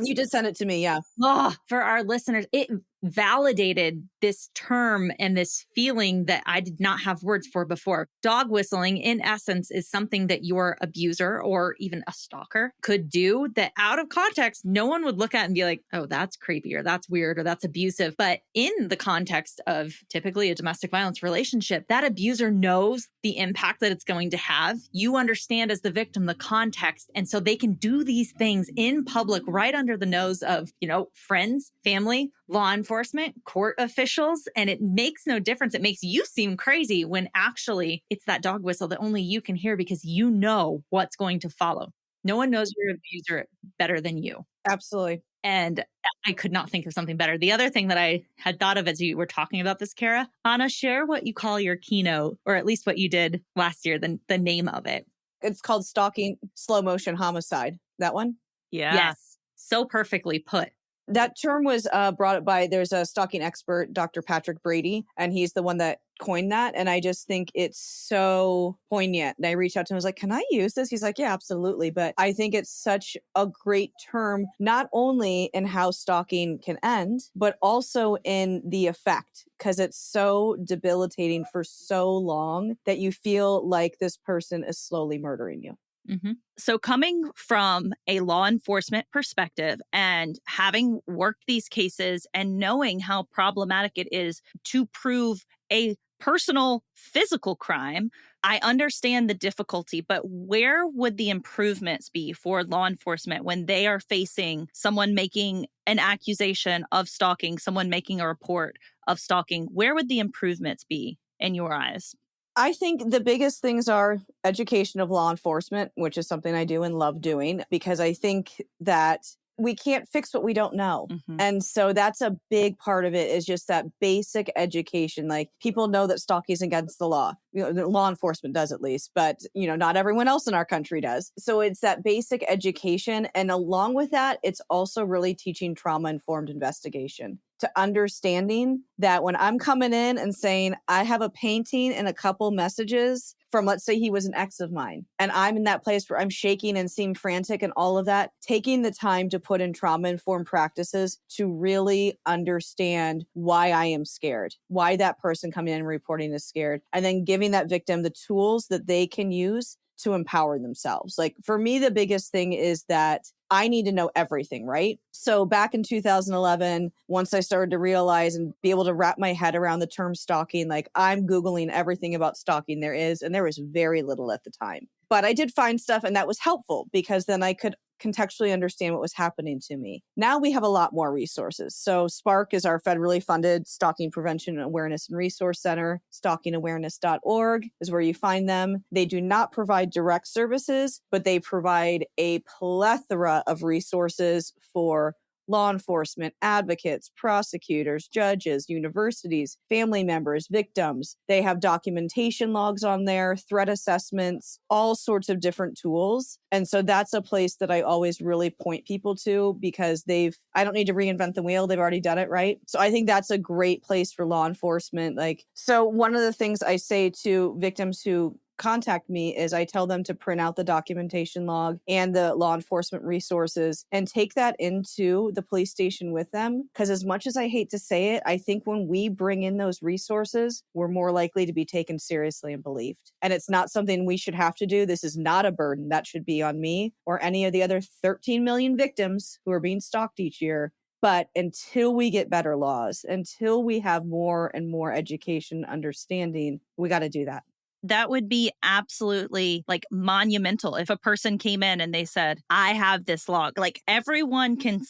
You just sent it to me, yeah. Oh, for our listeners, it validated this term and this feeling that I did not have words for before. Dog whistling, in essence, is something that your abuser or even a stalker could do that out of context, no one would look at and be like, oh, that's creepy or that's weird or that's abusive. But in the context of typically a domestic violence relationship, that abuser knows the impact that it's going to have. You understand as the victim the context. And so they can do these things in public right under the nose of, friends, family, law enforcement, court officials, and it makes no difference. It makes you seem crazy when actually it's that dog whistle that only you can hear because you know what's going to follow. No one knows your abuser better than you. Absolutely. And I could not think of something better. The other thing that I had thought of as you were talking about this, Kara, Anna, share what you call your keynote, or at least what you did last year, the name of it. It's called Stalking, Slow Motion Homicide. That one? Yeah. Yes. So perfectly put. That term was brought up by, there's a stalking expert, Dr. Patrick Brady, and he's the one that coined that. And I just think it's so poignant. And I reached out to him, I was like, can I use this? He's like, yeah, absolutely. But I think it's such a great term, not only in how stalking can end, but also in the effect, because it's so debilitating for so long that you feel like this person is slowly murdering you. Mm-hmm. So coming from a law enforcement perspective and having worked these cases and knowing how problematic it is to prove a personal physical crime, I understand the difficulty, but where would the improvements be for law enforcement when they are facing someone making an accusation of stalking, someone making a report of stalking? Where would the improvements be in your eyes? I think the biggest things are education of law enforcement, which is something I do and love doing, because I think that we can't fix what we don't know. Mm-hmm. And so that's a big part of it, is just that basic education. Like, people know that stalking is against the law. Law enforcement does, at least, but not everyone else in our country does. So it's that basic education. And along with that, it's also really teaching trauma-informed investigation, to understanding that when I'm coming in and saying, I have a painting and a couple messages from, let's say he was an ex of mine, and I'm in that place where I'm shaking and seem frantic and all of that, taking the time to put in trauma-informed practices to really understand why I am scared, why that person coming in and reporting is scared, and then giving that victim the tools that they can use to empower themselves. Like, for me, the biggest thing is that I need to know everything, right? So back in 2011, once I started to realize and be able to wrap my head around the term stalking, like, I'm Googling everything about stalking there is, and there was very little at the time. But I did find stuff, and that was helpful, because then I could contextually understand what was happening to me. Now we have a lot more resources. So Spark is our federally funded Stalking Prevention Awareness and Resource Center. Stalkingawareness.org is where you find them. They do not provide direct services, but they provide a plethora of resources for law enforcement, advocates, prosecutors, judges, universities, family members, victims. They have documentation logs on there, threat assessments, all sorts of different tools. And so that's a place that I always really point people to, because I don't need to reinvent the wheel. They've already done it, right? So I think that's a great place for law enforcement. So one of the things I say to victims who contact me is I tell them to print out the documentation log and the law enforcement resources and take that into the police station with them. Because as much as I hate to say it, I think when we bring in those resources, we're more likely to be taken seriously and believed. And it's not something we should have to do. This is not a burden that should be on me or any of the other 13 million victims who are being stalked each year. But until we get better laws, until we have more and more education, understanding, we got to do that. That would be absolutely monumental if a person came in and they said, I have this log. Everyone can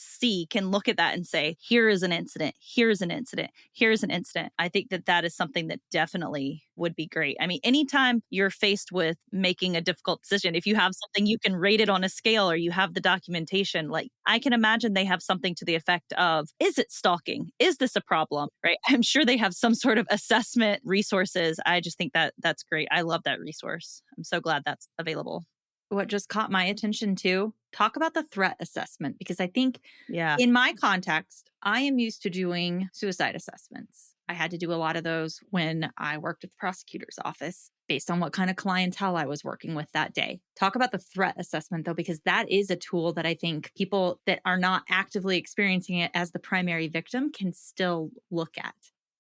look at that and say, here is an incident, here's an incident, here's an incident. I think that is something that definitely would be great. I mean, anytime you're faced with making a difficult decision, if you have something, you can rate it on a scale, or you have the documentation. I can imagine they have something to the effect of, is it stalking? Is this a problem? Right? I'm sure they have some sort of assessment resources. I just think that's great. I love that resource. I'm so glad that's available. What just caught my attention too, talk about the threat assessment, because I think in my context, I am used to doing suicide assessments. I had to do a lot of those when I worked at the prosecutor's office based on what kind of clientele I was working with that day. Talk about the threat assessment though, because that is a tool that I think people that are not actively experiencing it as the primary victim can still look at.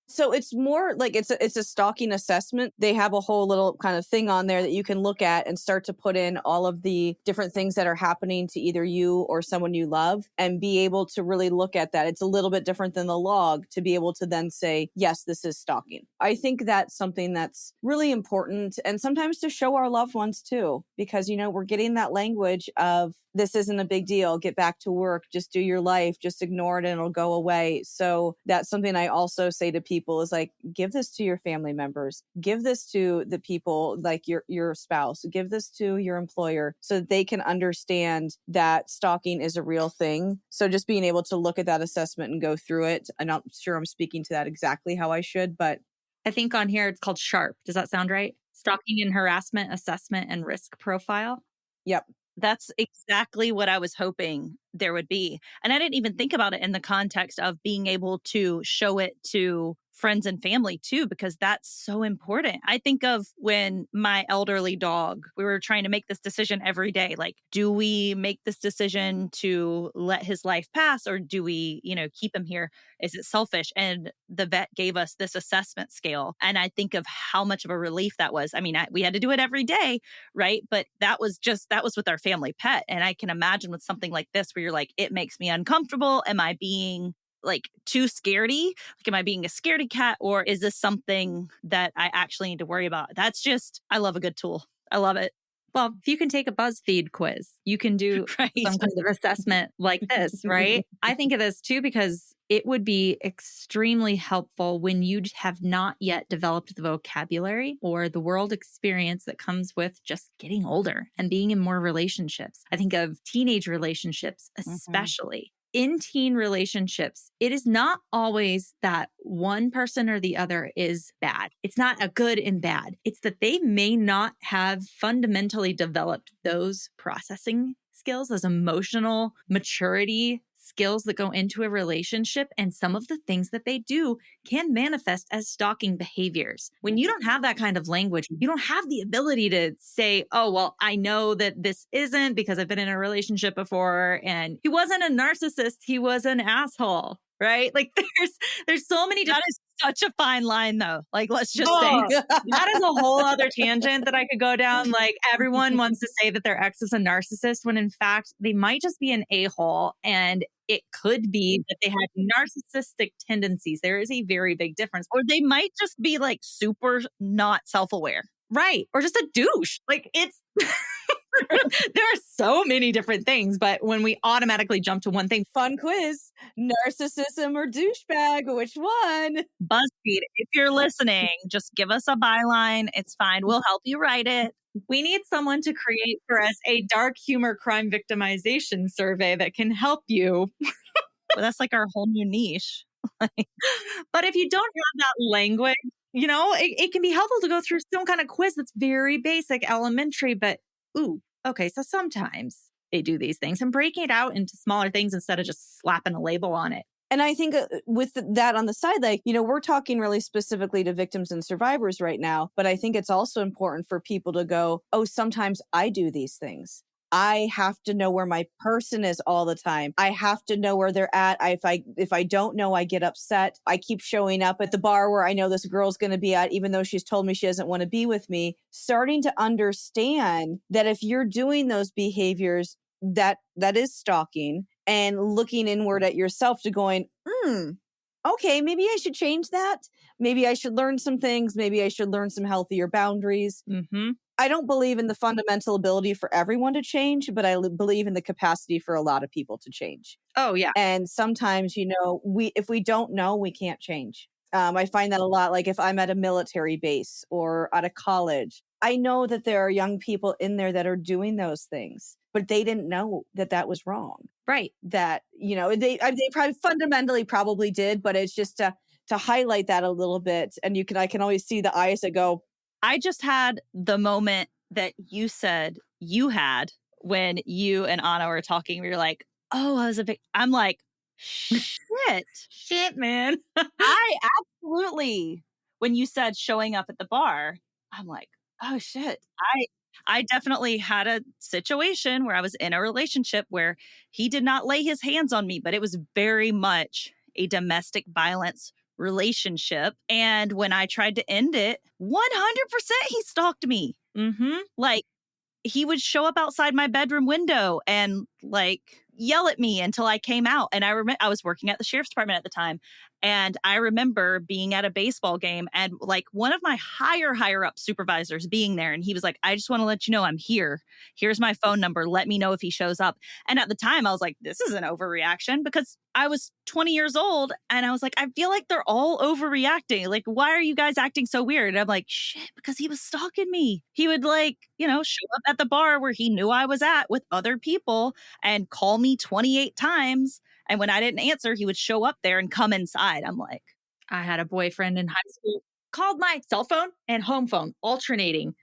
So it's more like it's a stalking assessment. They have a whole little kind of thing on there that you can look at and start to put in all of the different things that are happening to either you or someone you love, and be able to really look at that. It's a little bit different than the log to be able to then say, yes, this is stalking. I think that's something that's really important, and sometimes to show our loved ones too, because, we're getting that language of, this isn't a big deal, get back to work, just do your life, just ignore it and it'll go away. So that's something I also say to people is give this to your family members, give this to the people like your spouse, give this to your employer so that they can understand that stalking is a real thing. So just being able to look at that assessment and go through it. I'm not sure I'm speaking to that exactly how I should, but I think on here it's called SHARP. Does that sound right? Stalking and Harassment Assessment and Risk Profile. Yep. That's exactly what I was hoping there would be. And I didn't even think about it in the context of being able to show it to friends and family too, because that's so important. I think of when my elderly dog, we were trying to make this decision every day. Like, do we make this decision to let his life pass, or do we, keep him here? Is it selfish? And the vet gave us this assessment scale. And I think of how much of a relief that was. I mean, we had to do it every day, right? But that was with our family pet. And I can imagine with something like this where you're like, it makes me uncomfortable. Am I being like too scaredy? Like, am I being a scaredy cat, or is this something that I actually need to worry about? I love a good tool. I love it. Well, if you can take a BuzzFeed quiz, you can do some kind of assessment like this, right? I think of this too because it would be extremely helpful when you have not yet developed the vocabulary or the world experience that comes with just getting older and being in more relationships. I think of teenage relationships, especially. In teen relationships, it is not always that one person or the other is bad. It's not a good and bad. It's that they may not have fundamentally developed those processing skills, those emotional maturity skills that go into a relationship. And some of the things that they do can manifest as stalking behaviors. When you don't have that kind of language, you don't have the ability to say, oh, well, I know that this isn't because I've been in a relationship before and he wasn't a narcissist. He was an asshole, right? Like there's so many. That is such a fine line though. Like, let's just say that is a whole other tangent that I could go down. Like, everyone wants to say that their ex is a narcissist when in fact they might just be an a-hole, and it could be that they had narcissistic tendencies. There is a very big difference. Or they might just be like super not self-aware. Right. Or just a douche. Like, it's there are so many different things, but when we automatically jump to one thing. Fun quiz: narcissism or douchebag? Which one? BuzzFeed, if you're listening, just give us a byline. It's fine. We'll help you write it. We need someone to create for us a dark humor crime victimization survey that can help you. Well, that's like our whole new niche. But if you don't have that language, it can be helpful to go through some kind of quiz that's very basic, elementary, but okay, so sometimes they do these things, and breaking it out into smaller things instead of just slapping a label on it. And I think with that on the side, like, we're talking really specifically to victims and survivors right now, but I think it's also important for people to go, oh, sometimes I do these things. I have to know where my person is all the time. I have to know where they're at. If I don't know, I get upset. I keep showing up at the bar where I know this girl's going to be at, even though she's told me she doesn't want to be with me. Starting to understand that if you're doing those behaviors, that is stalking, and looking inward at yourself to going, okay, maybe I should change that. Maybe I should learn some things. Maybe I should learn some healthier boundaries. I don't believe in the fundamental ability for everyone to change, but I believe in the capacity for a lot of people to change. Oh, yeah. And sometimes, if we don't know, we can't change. I find that a lot. Like if I'm at a military base or at a college, I know that there are young people in there that are doing those things, but they didn't know that was wrong. Right. That, they probably fundamentally probably did, but it's just to highlight that a little bit. And I can always see the eyes that go, I just had the moment that you said you had when you and Anna were talking. We were like, oh, I was I'm like, shit, man. I absolutely, when you said showing up at the bar, I'm like, oh shit. I definitely had a situation where I was in a relationship where he did not lay his hands on me, but it was very much a domestic violence relationship. And when I tried to end it, 100% he stalked me. Like, he would show up outside my bedroom window and like yell at me until I came out. And I was working at the sheriff's department at the time. And I remember being at a baseball game and like one of my higher up supervisors being there. And he was like, I just want to let you know I'm here. Here's my phone number. Let me know if he shows up. And at the time I was like, this is an overreaction, because I was 20 years old. And I was like, I feel like they're all overreacting. Like, why are you guys acting so weird? And I'm like, shit, because he was stalking me. He would like, show up at the bar where he knew I was at with other people and call me 28 times. And when I didn't answer, he would show up there and come inside. I'm like, I had a boyfriend in high school, called my cell phone and home phone alternating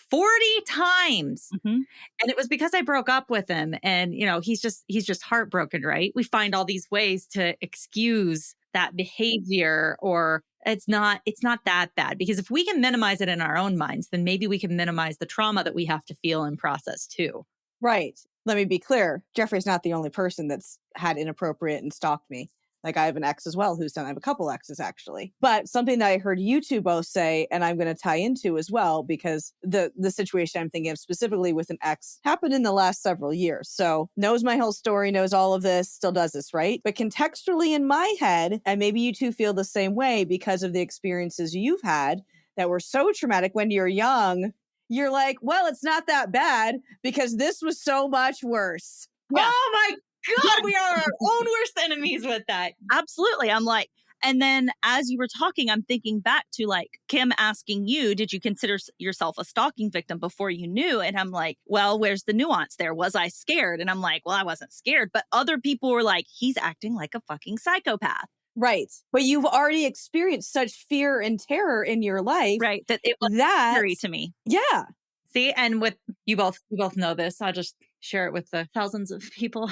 40 times. And it was because I broke up with him. And, he's just heartbroken, right? We find all these ways to excuse that behavior, or it's not that bad. Because if we can minimize it in our own minds, then maybe we can minimize the trauma that we have to feel and process too. Right. Let me be clear. Jeffrey's not the only person that's had inappropriate and stalked me. Like I have an ex as well who's done, I have a couple exes actually. But something that I heard you two both say, and I'm going to tie into as well, because the situation I'm thinking of specifically with an ex happened in the last several years. So knows my whole story, knows all of this, still does this, right? But contextually in my head, and maybe you two feel the same way because of the experiences you've had that were so traumatic when you're young, you're like, well, it's not that bad because this was so much worse. Yeah. Oh my God, we are our own worst enemies with that. Absolutely. I'm like, and then as you were talking, I'm thinking back to like Kim asking you, did you consider yourself a stalking victim before you knew? And I'm like, well, where's the nuance there? Was I scared? And I'm like, well, I wasn't scared. But other people were like, he's acting like a fucking psychopath. Right. But you've already experienced such fear and terror in your life. Right. That it was scary to me. Yeah. See, and with you both know this. I'll just share it with the thousands of people.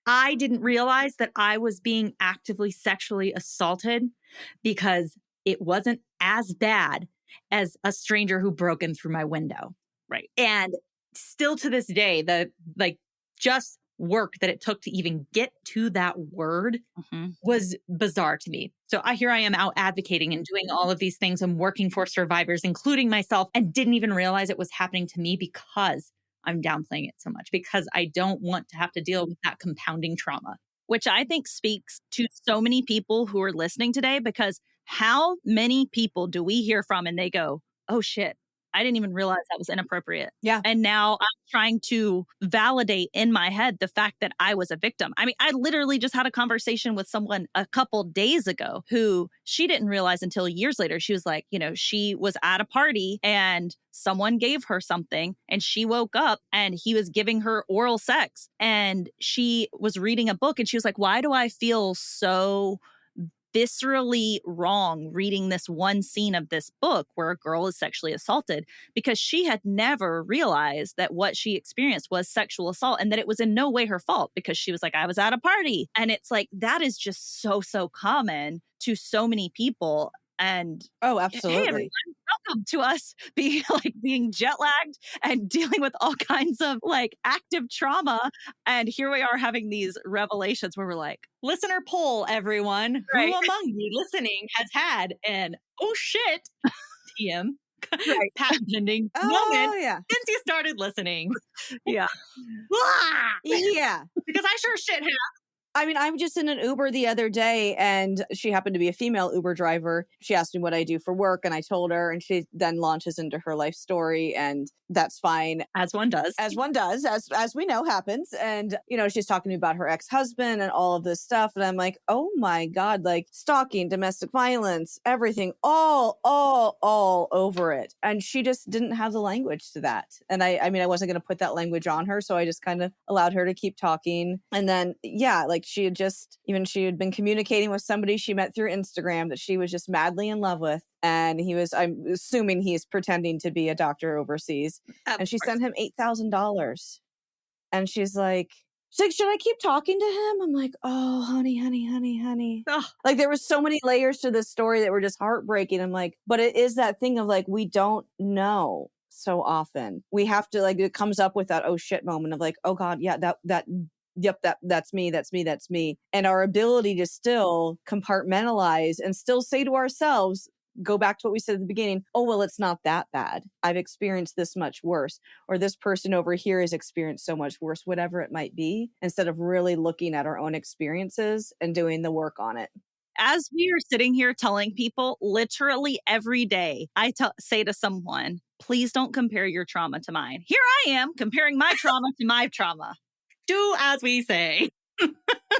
I didn't realize that I was being actively sexually assaulted because it wasn't as bad as a stranger who broke in through my window. Right. And still to this day, the just work that it took to even get to that word was bizarre to me. So here I am out advocating and doing all of these things and working for survivors, including myself, and didn't even realize it was happening to me because I'm downplaying it so much, because I don't want to have to deal with that compounding trauma. Which I think speaks to so many people who are listening today, because how many people do we hear from and they go, oh shit, I didn't even realize that was inappropriate. Yeah. And now I'm trying to validate in my head the fact that I was a victim. I mean, I literally just had a conversation with someone a couple days ago who she didn't realize until years later. She was like, she was at a party and someone gave her something and she woke up and he was giving her oral sex. And she was reading a book and she was like, why do I feel so viscerally wrong reading this one scene of this book where a girl is sexually assaulted? Because she had never realized that what she experienced was sexual assault and that it was in no way her fault, because she was like, I was at a party. And it's like, that is just so common to so many people. And oh, absolutely. Hey, everyone, welcome to us being jet lagged and dealing with all kinds of active trauma. And here we are having these revelations where we're like, listener poll, everyone. Right. Who among you listening has had an oh shit TM patent pending moment since you started listening? Yeah. Yeah. Because I sure shit have. I mean, I'm just in an Uber the other day and she happened to be a female Uber driver. She asked me what I do for work and I told her, and she then launches into her life story, and that's fine. As one does. As we know happens. And, she's talking to me about her ex-husband and all of this stuff. And I'm like, oh my God, stalking, domestic violence, everything, all over it. And she just didn't have the language to that. And I wasn't going to put that language on her. So I just kind of allowed her to keep talking. And then, she had been communicating with somebody she met through Instagram that she was just madly in love with. And I'm assuming he's pretending to be a doctor overseas. And she sent him $8,000. And she's like, should I keep talking to him? I'm like, oh, honey. Ugh. There was so many layers to this story that were just heartbreaking. I'm like, but it is that thing of we don't know so often. We have to it comes up with that oh shit moment of oh God, yeah, that's me. And our ability to still compartmentalize and still say to ourselves, go back to what we said at the beginning, oh, well, it's not that bad. I've experienced this much worse, or this person over here has experienced so much worse, whatever it might be, instead of really looking at our own experiences and doing the work on it. As we are sitting here telling people literally every day, I say to someone, please don't compare your trauma to mine. Here I am comparing my trauma to my trauma. Do as we say.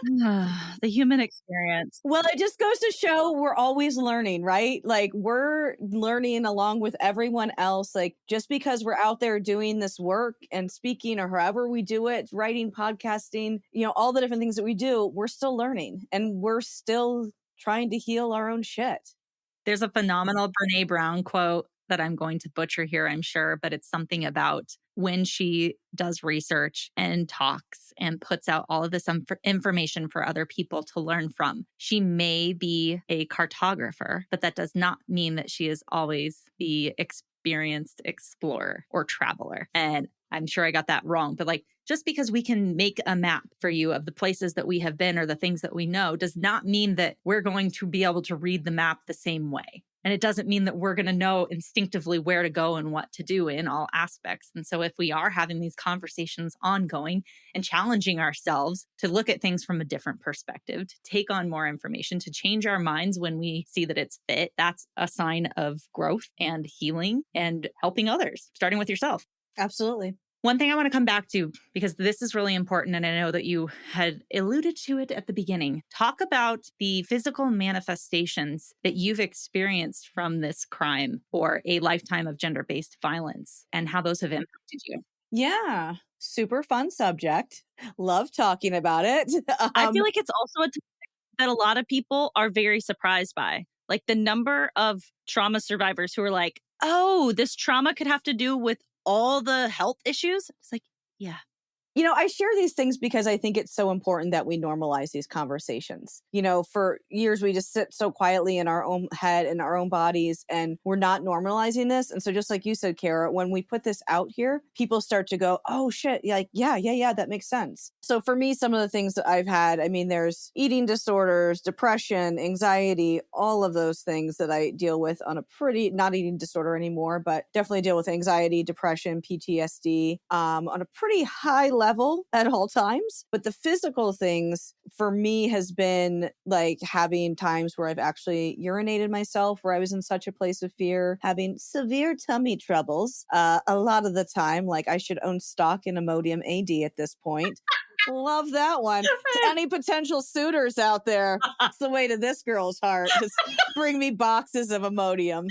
The human experience. Well, it just goes to show we're always learning, right? We're learning along with everyone else. Just because we're out there doing this work and speaking, or however we do it, writing, podcasting, all the different things that we do, we're still learning and we're still trying to heal our own shit. There's a phenomenal Brene Brown quote that I'm going to butcher here, I'm sure, but it's something about when she does research and talks and puts out all of this information for other people to learn from. She may be a cartographer, but that does not mean that she is always the experienced explorer or traveler. And I'm sure I got that wrong, but like, just because we can make a map for you of the places that we have been or the things that we know does not mean that we're going to be able to read the map the same way. And it doesn't mean that we're going to know instinctively where to go and what to do in all aspects. And so if we are having these conversations ongoing and challenging ourselves to look at things from a different perspective, to take on more information, to change our minds when we see that it's fit, that's a sign of growth and healing and helping others, starting with yourself. Absolutely. One thing I want to come back to, because this is really important, and I know that you had alluded to it at the beginning. Talk about the physical manifestations that you've experienced from this crime or a lifetime of gender-based violence and how those have impacted you. Yeah. Super fun subject. Love talking about it. I feel like it's also a topic that a lot of people are very surprised by. Like the number of trauma survivors who are like, oh, this trauma could have to do with all the health issues. It's like, yeah. You know, I share these things because I think it's so important that we normalize these conversations. You know, for years, we just sit so quietly in our own head, in our own bodies, and we're not normalizing this. And so just like you said, Kara, when we put this out here, people start to go, oh shit, like, yeah, that makes sense. So for me, some of the things that I've had, I mean, there's eating disorders, depression, anxiety, all of those things that I deal with on a pretty, not eating disorder anymore, but definitely deal with anxiety, depression, PTSD, on a pretty high level at all times. But the physical things for me has been like having times where I've actually urinated myself, where I was in such a place of fear, having severe tummy troubles. A lot of the time, like I should own stock in Imodium AD at this point. Love that one. To any potential suitors out there, it's the way to this girl's heart. Just bring me boxes of Imodium.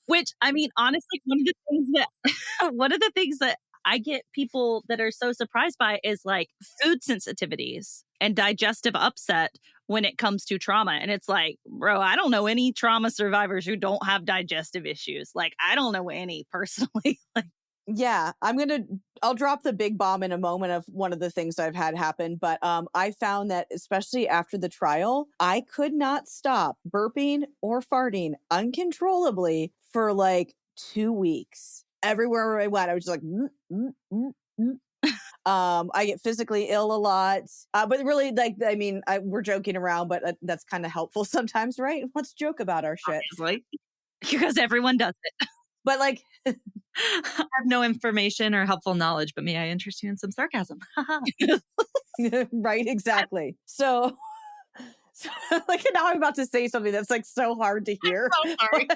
Which, I mean, honestly, one of the things that I get people that are so surprised by is like food sensitivities and digestive upset when it comes to trauma. And it's like, bro, I don't know any trauma survivors who don't have digestive issues. Like, I don't know any personally. Yeah, I'll drop the big bomb in a moment of one of the things I've had happen. But I found that especially after the trial, I could not stop burping or farting uncontrollably for like 2 weeks. Everywhere I went, I was just like, I get physically ill a lot, but really, like, I mean, we're joking around, but that's kind of helpful sometimes, right? Let's joke about our shit. Obviously. Because everyone does it. But like, I have no information or helpful knowledge, but may I interest you in some sarcasm? right, exactly. So like now I'm about to say something that's like so hard to hear. I'm so sorry.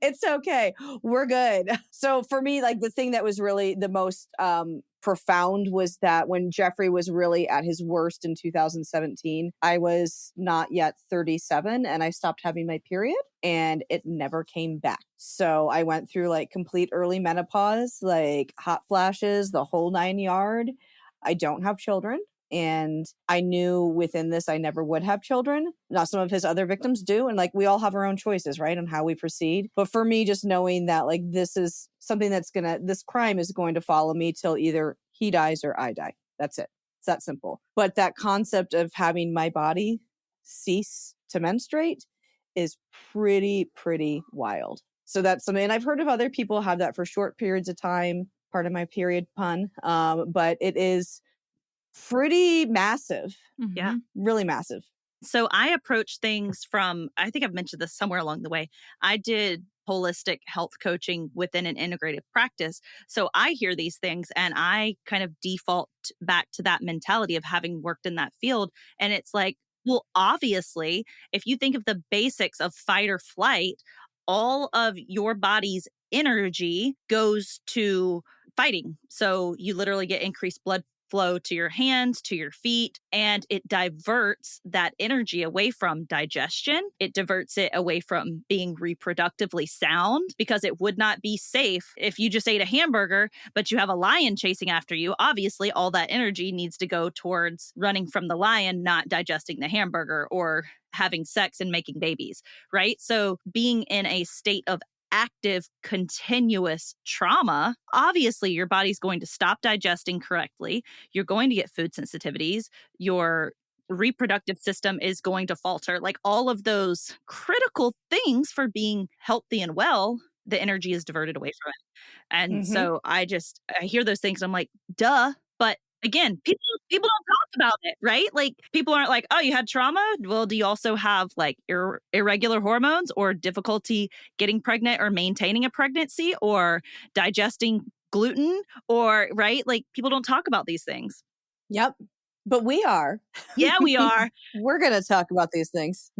It's okay. We're good. So for me, like the thing that was really the most profound was that when Jeffrey was really at his worst in 2017, I was not yet 37 and I stopped having my period and it never came back. So I went through like complete early menopause, like hot flashes, the whole 9 yard. I don't have children. And I knew within this, I never would have children. Now, some of his other victims do. And like, we all have our own choices, right? On how we proceed. But for me, just knowing that like, this is something this crime is going to follow me till either he dies or I die. That's it. It's that simple. But that concept of having my body cease to menstruate is pretty wild. So that's something, and I've heard of other people have that for short periods of time, part of my period pun. But it is pretty massive. Yeah. Really massive. So I approach things from, I think I've mentioned this somewhere along the way. I did holistic health coaching within an integrative practice. So I hear these things and I kind of default back to that mentality of having worked in that field. And it's like, well, obviously, if you think of the basics of fight or flight, all of your body's energy goes to fighting. So you literally get increased blood flow to your hands, to your feet, and it diverts that energy away from digestion. It diverts it away from being reproductively sound, because it would not be safe if you just ate a hamburger, but you have a lion chasing after you. Obviously, all that energy needs to go towards running from the lion, not digesting the hamburger or having sex and making babies, right? So being in a state of active, continuous trauma, obviously your body's going to stop digesting correctly. You're going to get food sensitivities. Your reproductive system is going to falter. Like all of those critical things for being healthy and well, the energy is diverted away from it. And so I hear those things. I'm like, duh. But again, people don't talk about it, right? Like people aren't like, oh, you had trauma? Well, do you also have like irregular hormones or difficulty getting pregnant or maintaining a pregnancy or digesting gluten or, right? Like people don't talk about these things. Yep. But we are. Yeah, we are. We're going to talk about these things.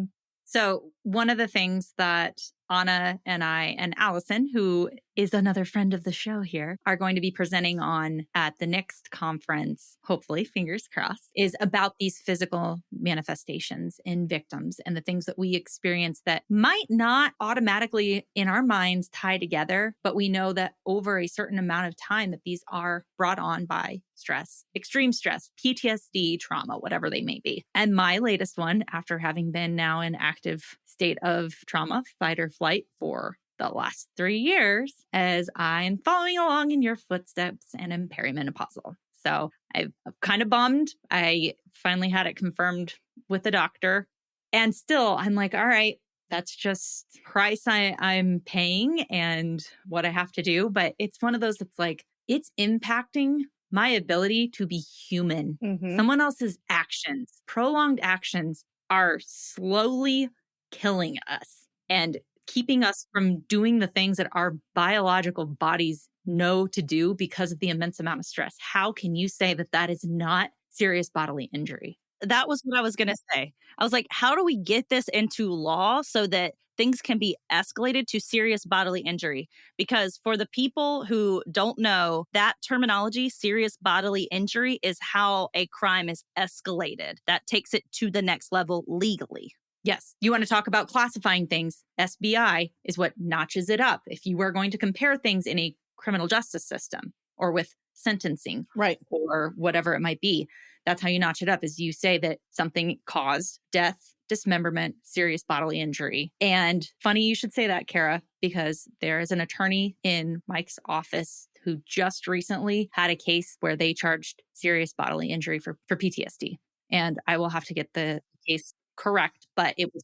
So one of the things that Anna and I and Allison, who is another friend of the show here, are going to be presenting on at the next conference, hopefully, fingers crossed, is about these physical manifestations in victims and the things that we experience that might not automatically in our minds tie together, but we know that over a certain amount of time that these are brought on by stress, extreme stress, PTSD, trauma, whatever they may be. And my latest one, after having been now in active state of trauma, fight or flight for the last 3 years, as I'm following along in your footsteps and am perimenopausal. So I'm kind of bummed. I finally had it confirmed with the doctor. And still, I'm like, all right, that's just price I'm paying and what I have to do. But it's one of those that's like, it's impacting my ability to be human. Someone else's actions, prolonged actions, are slowly killing us and keeping us from doing the things that our biological bodies know to do because of the immense amount of stress. How can you say that that is not serious bodily injury? That was what I was going to say. I was like, how do we get this into law so that things can be escalated to serious bodily injury? Because for the people who don't know, that terminology, serious bodily injury, is how a crime is escalated. That takes it to the next level legally. Yes. You want to talk about classifying things. SBI is what notches it up. If you were going to compare things in a criminal justice system or with sentencing, right, or whatever it might be, that's how you notch it up, is you say that something caused death, dismemberment, serious bodily injury. And funny you should say that, Kara, because there is an attorney in Mike's office who just recently had a case where they charged serious bodily injury for PTSD. And I will have to get the case correct, but it was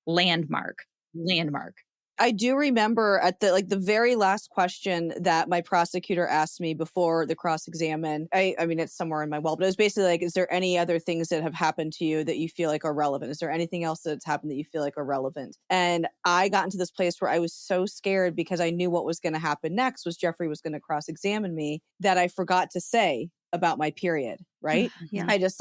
landmark. I do remember at the very last question that my prosecutor asked me before the cross-examine. I mean, it's somewhere in my well, but it was basically like, is there any other things that have happened to you that you feel like are relevant? Is there anything else that's happened that you feel like are relevant? And I got into this place where I was so scared because I knew what was going to happen next was Jeffrey was going to cross-examine me that I forgot to say about my period, right? Yeah. I just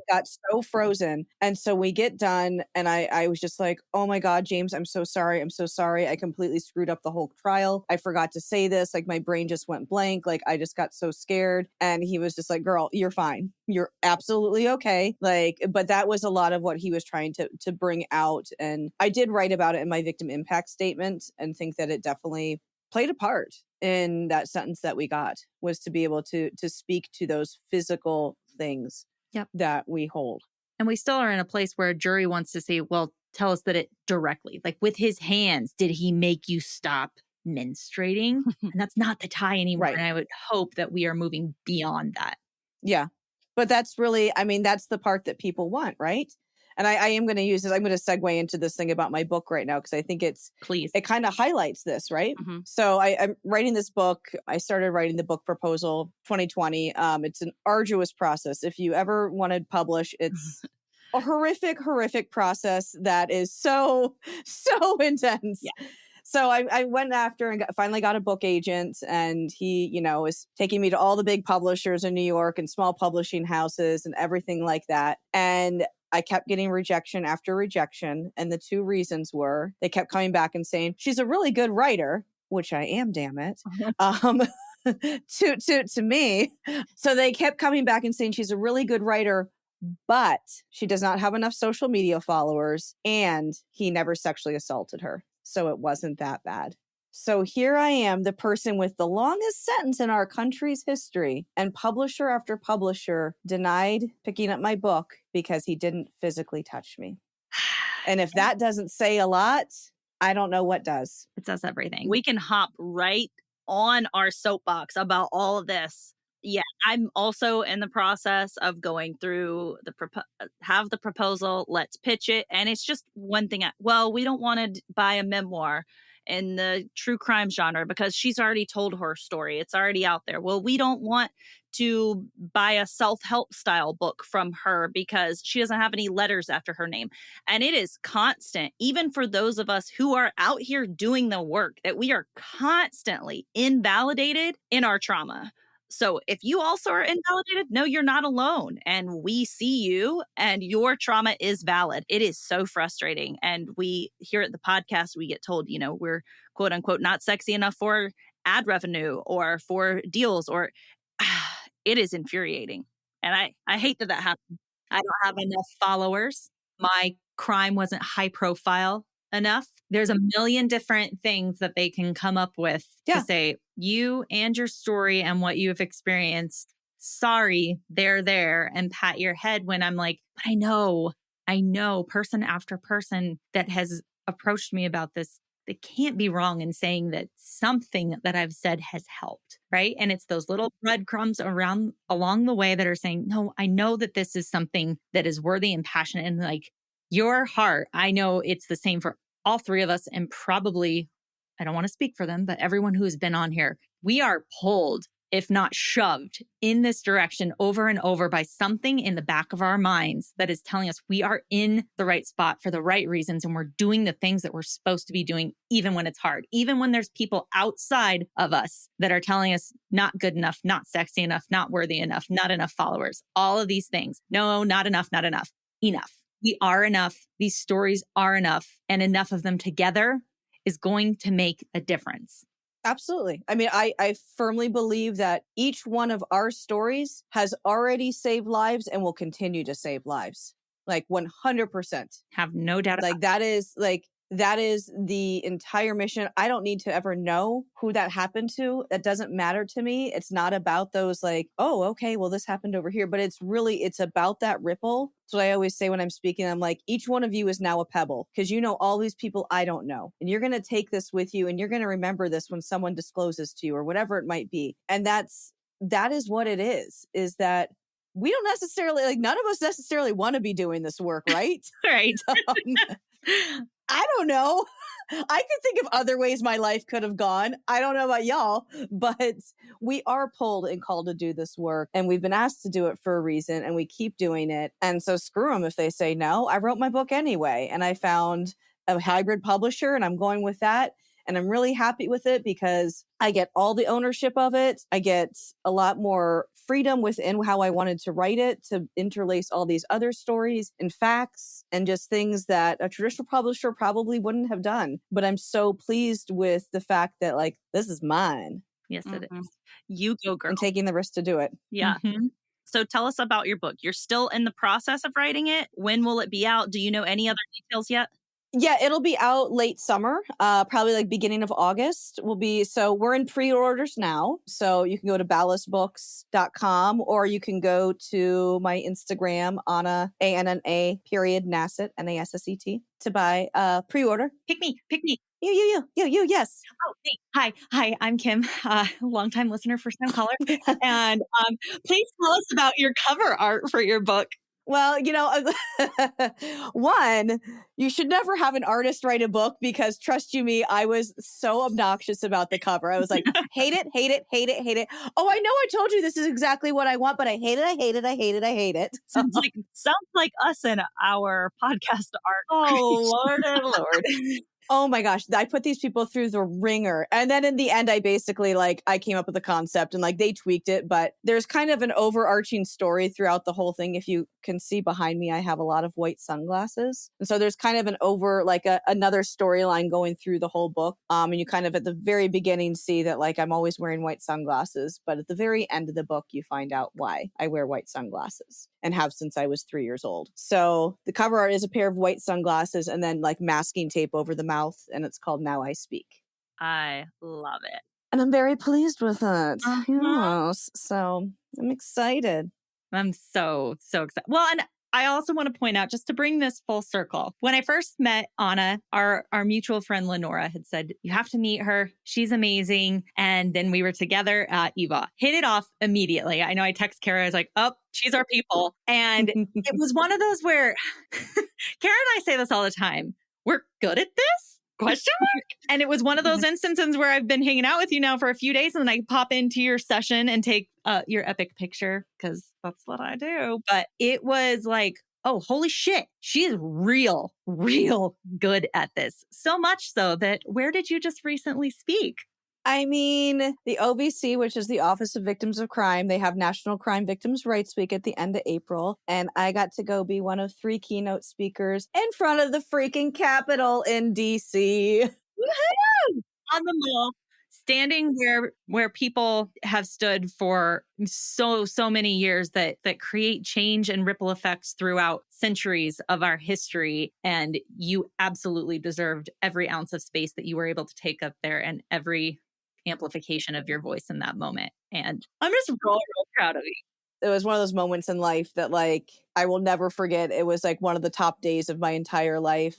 got so frozen. And so we get done and I was just like, oh my God, James, I'm so sorry. I completely screwed up the whole trial. I forgot to say this. Like my brain just went blank. Like I just got so scared. And he was just like, girl, you're fine. You're absolutely okay. But that was a lot of what he was trying to bring out. And I did write about it in my victim impact statement and think that it definitely played a part in that sentence that we got, was to be able to speak to those physical things that we hold. And we still are in a place where a jury wants to say, well, tell us that it directly, like with his hands, did he make you stop menstruating? And that's not the tie anymore. Right. And I would hope that we are moving beyond that. Yeah. But that's really, I mean, that's the part that people want, right? And I am going to use this. I'm going to segue into this thing about my book right now, because I think it kind of highlights this, right? Mm-hmm. So I'm writing this book. I started writing the book proposal 2020. It's an arduous process. If you ever want to publish, it's a horrific process that is so intense. Yeah. So I went after and finally got a book agent, and he, is taking me to all the big publishers in New York and small publishing houses and everything like that. And I kept getting rejection after rejection. And the two reasons were they kept coming back and saying, she's a really good writer, which I am, damn it. to me. So they kept coming back and saying she's a really good writer, but she does not have enough social media followers and he never sexually assaulted her. So it wasn't that bad. So here I am, the person with the longest sentence in our country's history, and publisher after publisher denied picking up my book because he didn't physically touch me. And if that doesn't say a lot, I don't know what does. It does everything. We can hop right on our soapbox about all of this. Yeah, I'm also in the process of going through have the proposal, let's pitch it. And it's just one thing. We don't want to buy a memoir in the true crime genre because she's already told her story. It's already out there. Well, we don't want to buy a self-help style book from her because she doesn't have any letters after her name. And it is constant, even for those of us who are out here doing the work, that we are constantly invalidated in our trauma. So if you also are invalidated, no, you're not alone. And we see you and your trauma is valid. It is so frustrating. And we here at the podcast, we get told, we're quote unquote not sexy enough for ad revenue or for deals, or it is infuriating. And I hate that happened. I don't have enough followers. My crime wasn't high profile enough. There's a million different things that they can come up with to say, you and your story and what you have experienced, sorry, they're there, and pat your head when I'm like, but I know person after person that has approached me about this, they can't be wrong in saying that something that I've said has helped, right? And it's those little breadcrumbs along the way that are saying, no, I know that this is something that is worthy and passionate, and like your heart, I know it's the same for all three of us, and probably, I don't want to speak for them, but everyone who's been on here, we are pulled, if not shoved, in this direction over and over by something in the back of our minds that is telling us we are in the right spot for the right reasons, and we're doing the things that we're supposed to be doing, even when it's hard, even when there's people outside of us that are telling us not good enough, not sexy enough, not worthy enough, not enough followers, all of these things. No, not enough, enough. We are enough. These stories are enough, and enough of them together is going to make a difference. Absolutely. I mean, I firmly believe that each one of our stories has already saved lives and will continue to save lives. Like 100%. Have no doubt about it. That is the entire mission. I don't need to ever know who that happened to. That doesn't matter to me. It's not about those like, oh, okay, well, this happened over here. But it's about that ripple. That's what I always say when I'm speaking. I'm like, each one of you is now a pebble because you know all these people I don't know. And you're going to take this with you and you're going to remember this when someone discloses to you or whatever it might be. And that is what it is that we don't necessarily, none of us necessarily want to be doing this work, right? Right. I don't know. I could think of other ways my life could have gone. I don't know about y'all, but we are pulled and called to do this work. And we've been asked to do it for a reason, and we keep doing it. And so screw them if they say no. I wrote my book anyway, and I found a hybrid publisher, and I'm going with that. And I'm really happy with it because I get all the ownership of it. I get a lot more freedom within how I wanted to write it, to interlace all these other stories and facts and just things that a traditional publisher probably wouldn't have done. But I'm so pleased with the fact that this is mine. Yes, it is. You go, girl. I'm taking the risk to do it. Yeah. Mm-hmm. So tell us about your book. You're still in the process of writing it. When will it be out? Do you know any other details yet? Yeah, it'll be out late summer, probably beginning of August so we're in pre-orders now. So you can go to ballastbooks.com or you can go to my Instagram, Anna, ANNA, Nasset, NASSET, to buy pre-order. Pick me. You, yes. Oh, hi, I'm Kim, longtime listener, first time caller. And please tell us about your cover art for your book. Well, one, you should never have an artist write a book because trust you me, I was so obnoxious about the cover. I was like, hate it. Oh, I know I told you this is exactly what I want, but I hate it. Sounds like us in our podcast art. Oh, Lord and Lord. Oh my gosh, I put these people through the ringer. And then in the end, I basically I came up with the concept and they tweaked it, but there's kind of an overarching story throughout the whole thing. If you can see behind me, I have a lot of white sunglasses. And so there's kind of an another storyline going through the whole book. And you kind of at the very beginning see that I'm always wearing white sunglasses, but at the very end of the book, you find out why I wear white sunglasses and have since I was 3 years old. So the cover art is a pair of white sunglasses and then masking tape over the mouth, and it's called Now I Speak. I love it. And I'm very pleased with it. Uh-huh. Yes. So I'm excited. I'm so excited. Well, and I also want to point out, just to bring this full circle, when I first met Anna, our mutual friend Lenora had said, you have to meet her. She's amazing. And then we were together at Eva. Hit it off immediately. I know I text Kara. I was like, oh, she's our people. And it was one of those where Kara and I say this all the time. We're good at this? Question mark? And it was one of those instances where I've been hanging out with you now for a few days and then I pop into your session and take your epic picture because that's what I do. But it was oh, holy shit. She is real good at this. So much so that where did you just recently speak? I mean, the OVC, which is the Office of Victims of Crime, they have National Crime Victims' Rights Week at the end of April. And I got to go be one of 3 keynote speakers in front of the freaking Capitol in DC. Woohoo! On the Mall, standing where people have stood for so many years that create change and ripple effects throughout centuries of our history. And you absolutely deserved every ounce of space that you were able to take up there and every amplification of your voice in that moment. And I'm just real proud of you. It was one of those moments in life that I will never forget. It was one of the top days of my entire life.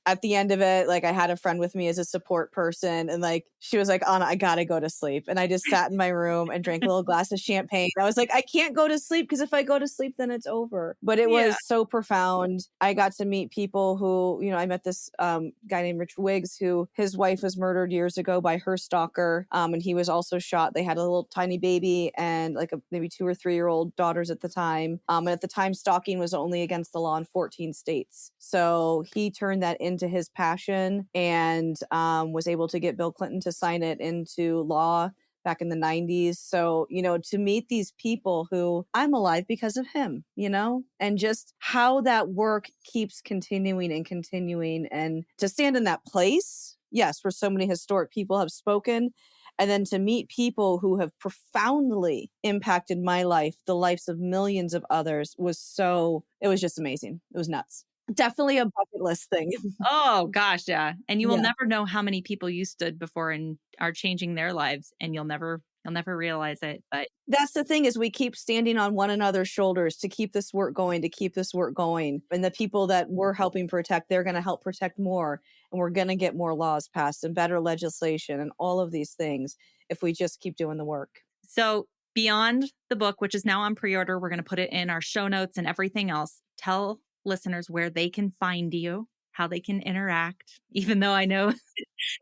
At the end of it, I had a friend with me as a support person and she was like, Anna, I gotta go to sleep. And I just sat in my room and drank a little glass of champagne. I was like, I can't go to sleep because if I go to sleep, then it's over. But it was so profound. I got to meet people who, I met this guy named Rich Wiggs who his wife was murdered years ago by her stalker. And he was also shot. They had a little tiny baby and maybe 2 or 3 year old daughters at the time. And at the time, stalking was only against the law in 14 states. So he turned that into his passion and was able to get Bill Clinton to sign it into law back in the 90s. So, to meet these people who I'm alive because of him, and just how that work keeps continuing and to stand in that place, yes, where so many historic people have spoken. And then to meet people who have profoundly impacted my life, the lives of millions of others it was just amazing. It was nuts. Definitely a bucket list thing. Oh gosh, yeah. And you will never know how many people you stood before and are changing their lives, and you'll never realize it. But that's the thing is we keep standing on one another's shoulders to keep this work going, And the people that we're helping protect, they're going to help protect more. And we're going to get more laws passed and better legislation and all of these things if we just keep doing the work. So beyond the book, which is now on pre-order, we're going to put it in our show notes and everything else. Tell listeners where they can find you, how they can interact, even though I know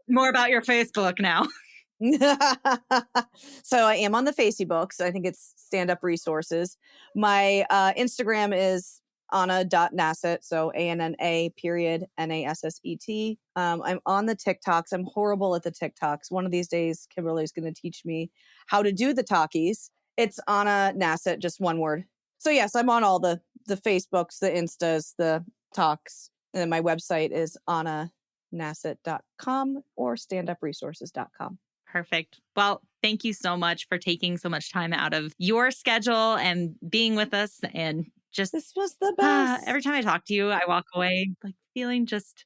more about your Facebook now. So I am on the Facebooks. I think it's Stand Up Resources. My Instagram is Anna.Nasset. So ANNA.NASSET. I'm on the TikToks. I'm horrible at the TikToks. One of these days, Kimberly's going to teach me how to do the talkies. It's Anna Nasset, just one word. So yes, I'm on all the Facebooks, the Instas, the talks. And then my website is annanasset.com or standupresources.com. Perfect. Well, thank you so much for taking so much time out of your schedule and being with us. And just this was the best. Every time I talk to you, I walk away feeling just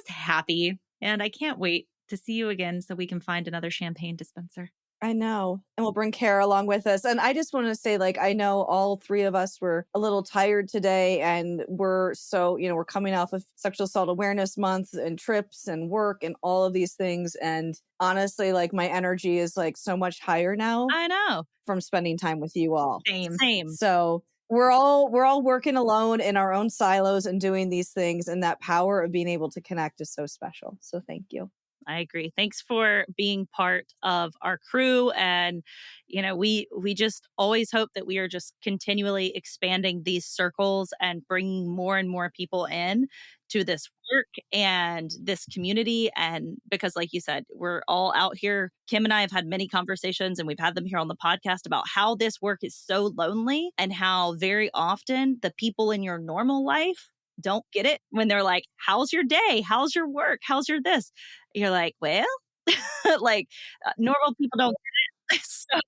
happy. And I can't wait to see you again so we can find another champagne dispenser. I know. And we'll bring Kara along with us. And I just want to say, I know all 3 of us were a little tired today and we're we're coming off of Sexual Assault Awareness Month and trips and work and all of these things. And honestly, my energy is so much higher now. I know. From spending time with you all. Same. So we're all working alone in our own silos and doing these things. And that power of being able to connect is so special. So thank you. I agree. Thanks for being part of our crew. And, we just always hope that we are just continually expanding these circles and bringing more and more people in to this work and this community. And because, like you said, we're all out here. Kim and I have had many conversations, and we've had them here on the podcast about how this work is so lonely and how very often the people in your normal life don't get it when they're like, how's your day? How's your work? How's your this? You're like, well, like normal people don't get it. So,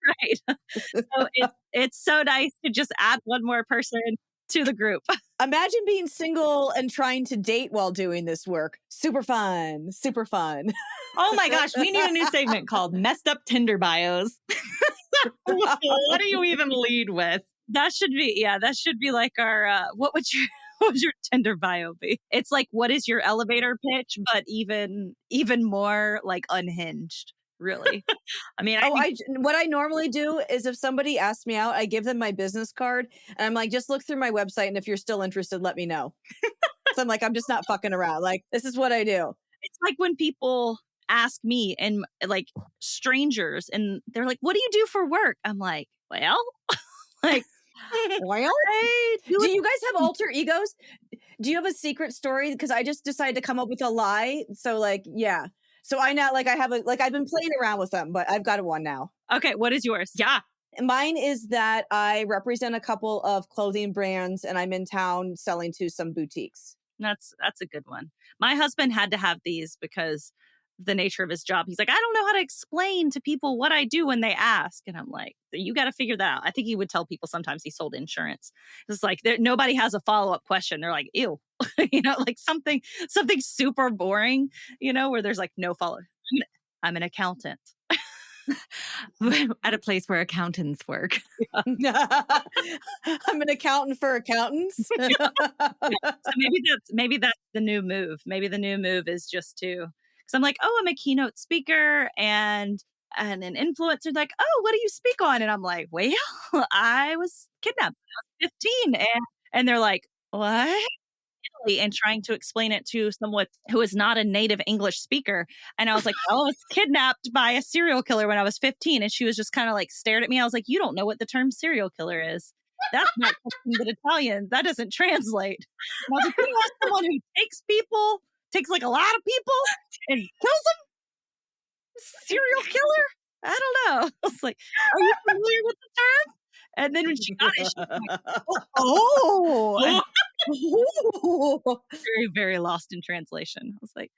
right. So it's so nice to just add one more person to the group. Imagine being single and trying to date while doing this work. Super fun. Super fun. Oh my gosh, we need a new segment called Messed Up Tinder Bios. What do you even lead with? That should be like our, what would your Tinder bio be? It's like, what is your elevator pitch? But even more like unhinged, really. I mean, what I normally do is if somebody asks me out, I give them my business card and I'm like, just look through my website. And if you're still interested, let me know. So I'm like, I'm just not fucking around. Like, this is what I do. It's like when people ask me and like strangers and they're like, what do you do for work? I'm like, well, like, well, do you guys have alter egos? Do you have a secret story? Because I just decided to come up with a lie. So like, yeah. So I now like I have I've been playing around with them, but I've got one now. Okay, what is yours? Yeah. Mine is that I represent a couple of clothing brands and I'm in town selling to some boutiques. That's a good one. My husband had to have these because the nature of his job. He's like, I don't know how to explain to people what I do when they ask. And I'm like, you got to figure that out. I think he would tell people sometimes he sold insurance. It's like nobody has a follow-up question. They're like, ew, like something super boring, where there's like no follow. I'm an accountant. At a place where accountants work. I'm an accountant for accountants. So maybe that's the new move. Maybe the new move is just to, because I'm like, oh, I'm a keynote speaker and an influencer. Like, oh, what do you speak on? And I'm like, well, I was kidnapped when I was 15. And they're like, what? And trying to explain it to someone who is not a native English speaker. And I was like, well, I was kidnapped by a serial killer when I was 15. And she was just kind of like stared at me. I was like, you don't know what the term serial killer is. That's not but Italian. That doesn't translate. And I was like, you know, someone who takes like a lot of people and kills them? Serial killer? I don't know. I was like, are you familiar with the term? And then when she got it, she was like, oh. Very, very lost in translation. I was like,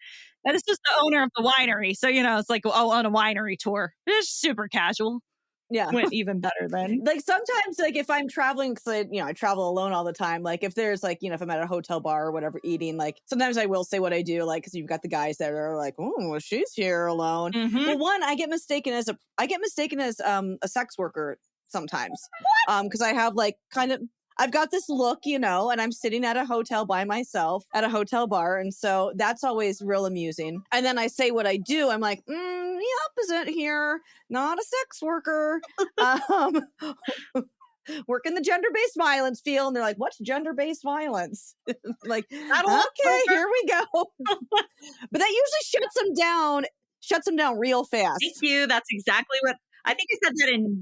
that is just the owner of the winery. So, it's like, on a winery tour. It's super casual. Yeah. Went even better then. Like sometimes, like if I'm traveling, because I travel alone all the time. Like if there's like, if I'm at a hotel bar or whatever eating, like sometimes I will say what I do, like, because you've got the guys that are like, oh, well, she's here alone. Mm-hmm. Well, one, I get mistaken as a sex worker sometimes. Because I have like I've got this look, and I'm sitting at a hotel by myself at a hotel bar. And so that's always real amusing. And then I say what I do. I'm like, the opposite here, not a sex worker. Work in the gender-based violence field. And they're like, what's gender-based violence? Like, okay, here we go. But that usually shuts them down real fast. Thank you. That's exactly what I think I said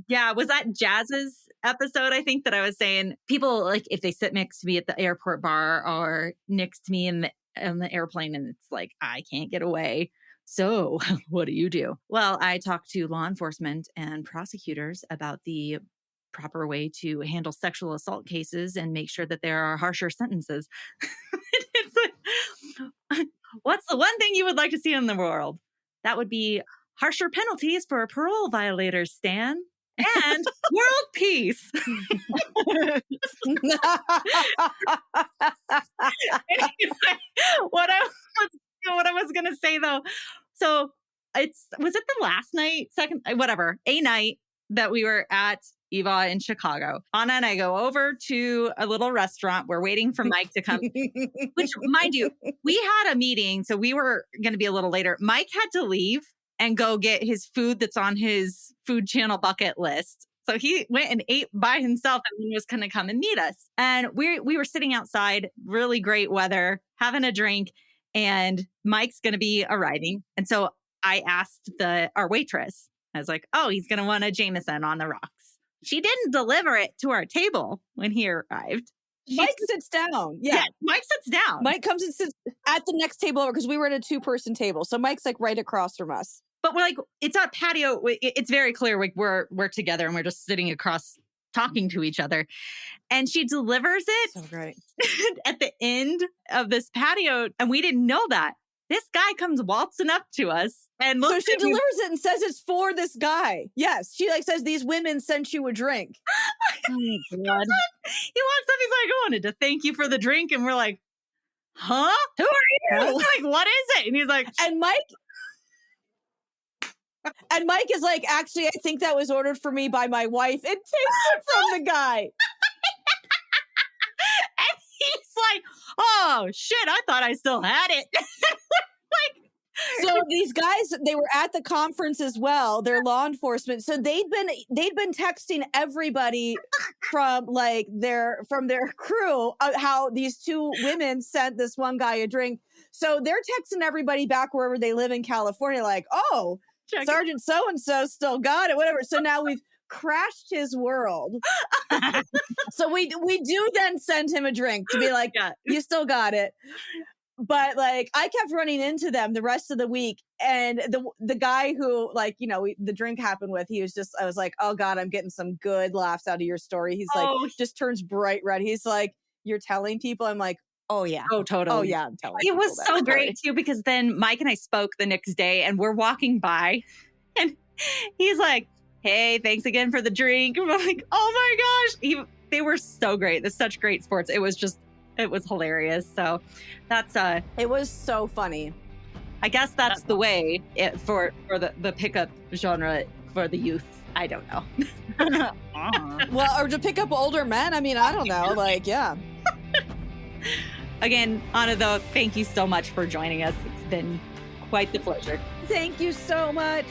that was that Jazz's episode? I think that I was saying people, like, if they sit next to me at the airport bar or next to me in the airplane and it's like, I can't get away. So what do you do? Well, I talk to law enforcement and prosecutors about the proper way to handle sexual assault cases and make sure that there are harsher sentences. What's the one thing you would like to see in the world? That would be harsher penalties for parole violators, Stan, and world peace. Anyway, what I was going to say though, so was it the last night, a night that we were at Eva in Chicago. Anna and I go over to a little restaurant. We're waiting for Mike to come, which, mind you, we had a meeting, so we were going to be a little later. Mike had to leave and go get his food that's on his food channel bucket list. So he went and ate by himself and he was going to come and meet us. And we were sitting outside, really great weather, having a drink, and Mike's going to be arriving. And so I asked our waitress, I was like, oh, he's going to want a Jameson on the rocks. She didn't deliver it to our table when he arrived. Mike sits down. Yeah. Mike sits down. Mike comes and sits at the next table over because we were at a 2-person table. So Mike's like right across from us. But we're like, it's our patio. It's very clear we're together and we're just sitting across talking to each other. And she delivers it so great. at the end of this patio. And we didn't know that. This guy comes waltzing up to us and looks. So she delivers it and says it's for this guy. Yes. She like says, these women sent you a drink. Oh my God. He walks up. He's like, I wanted to thank you for the drink. And we're like, huh? Who are you? Like, what is it? And he's like, and Mike is like, actually, I think that was ordered for me by my wife. It takes it from the guy. And he's like, oh shit, I thought I still had it. So these guys, they were at the conference as well. They're law enforcement. So they'd been texting everybody from their crew how these 2 women sent this one guy a drink. So they're texting everybody back wherever they live in California, like, oh, Sergeant so-and-so still got it, whatever. So now we've crashed his world. So we do then send him a drink to be like, you still got it. But like, I kept running into them the rest of the week. And the guy who the drink happened with, I was like, oh God, I'm getting some good laughs out of your story. He's like, just turns bright red. He's like, you're telling people? I'm like, oh yeah. Oh, totally. Oh yeah, I'm telling people. It was so great too, because then Mike and I spoke the next day and we're walking by and he's like, hey, thanks again for the drink. And I'm like, oh my gosh. They were so great. They're such great sports. It was hilarious. So that's it was so funny. I guess that's the way for the pickup genre for the youth. I don't know. Well, or to pick up older men. I mean, I don't know. Like, yeah. Again, Anna, though, thank you so much for joining us. It's been quite the pleasure. Thank you so much.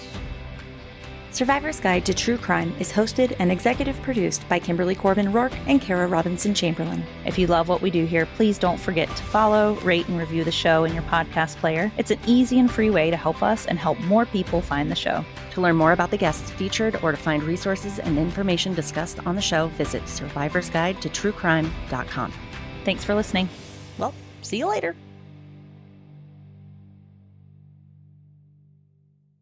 Survivor's Guide to True Crime is hosted and executive produced by Kimberly Corbin Rourke and Kara Robinson Chamberlain. If you love what we do here, please don't forget to follow, rate, and review the show in your podcast player. It's an easy and free way to help us and help more people find the show. To learn more about the guests featured or to find resources and information discussed on the show, visit survivorsguidetotruecrime.com. Thanks for listening. Well, see you later.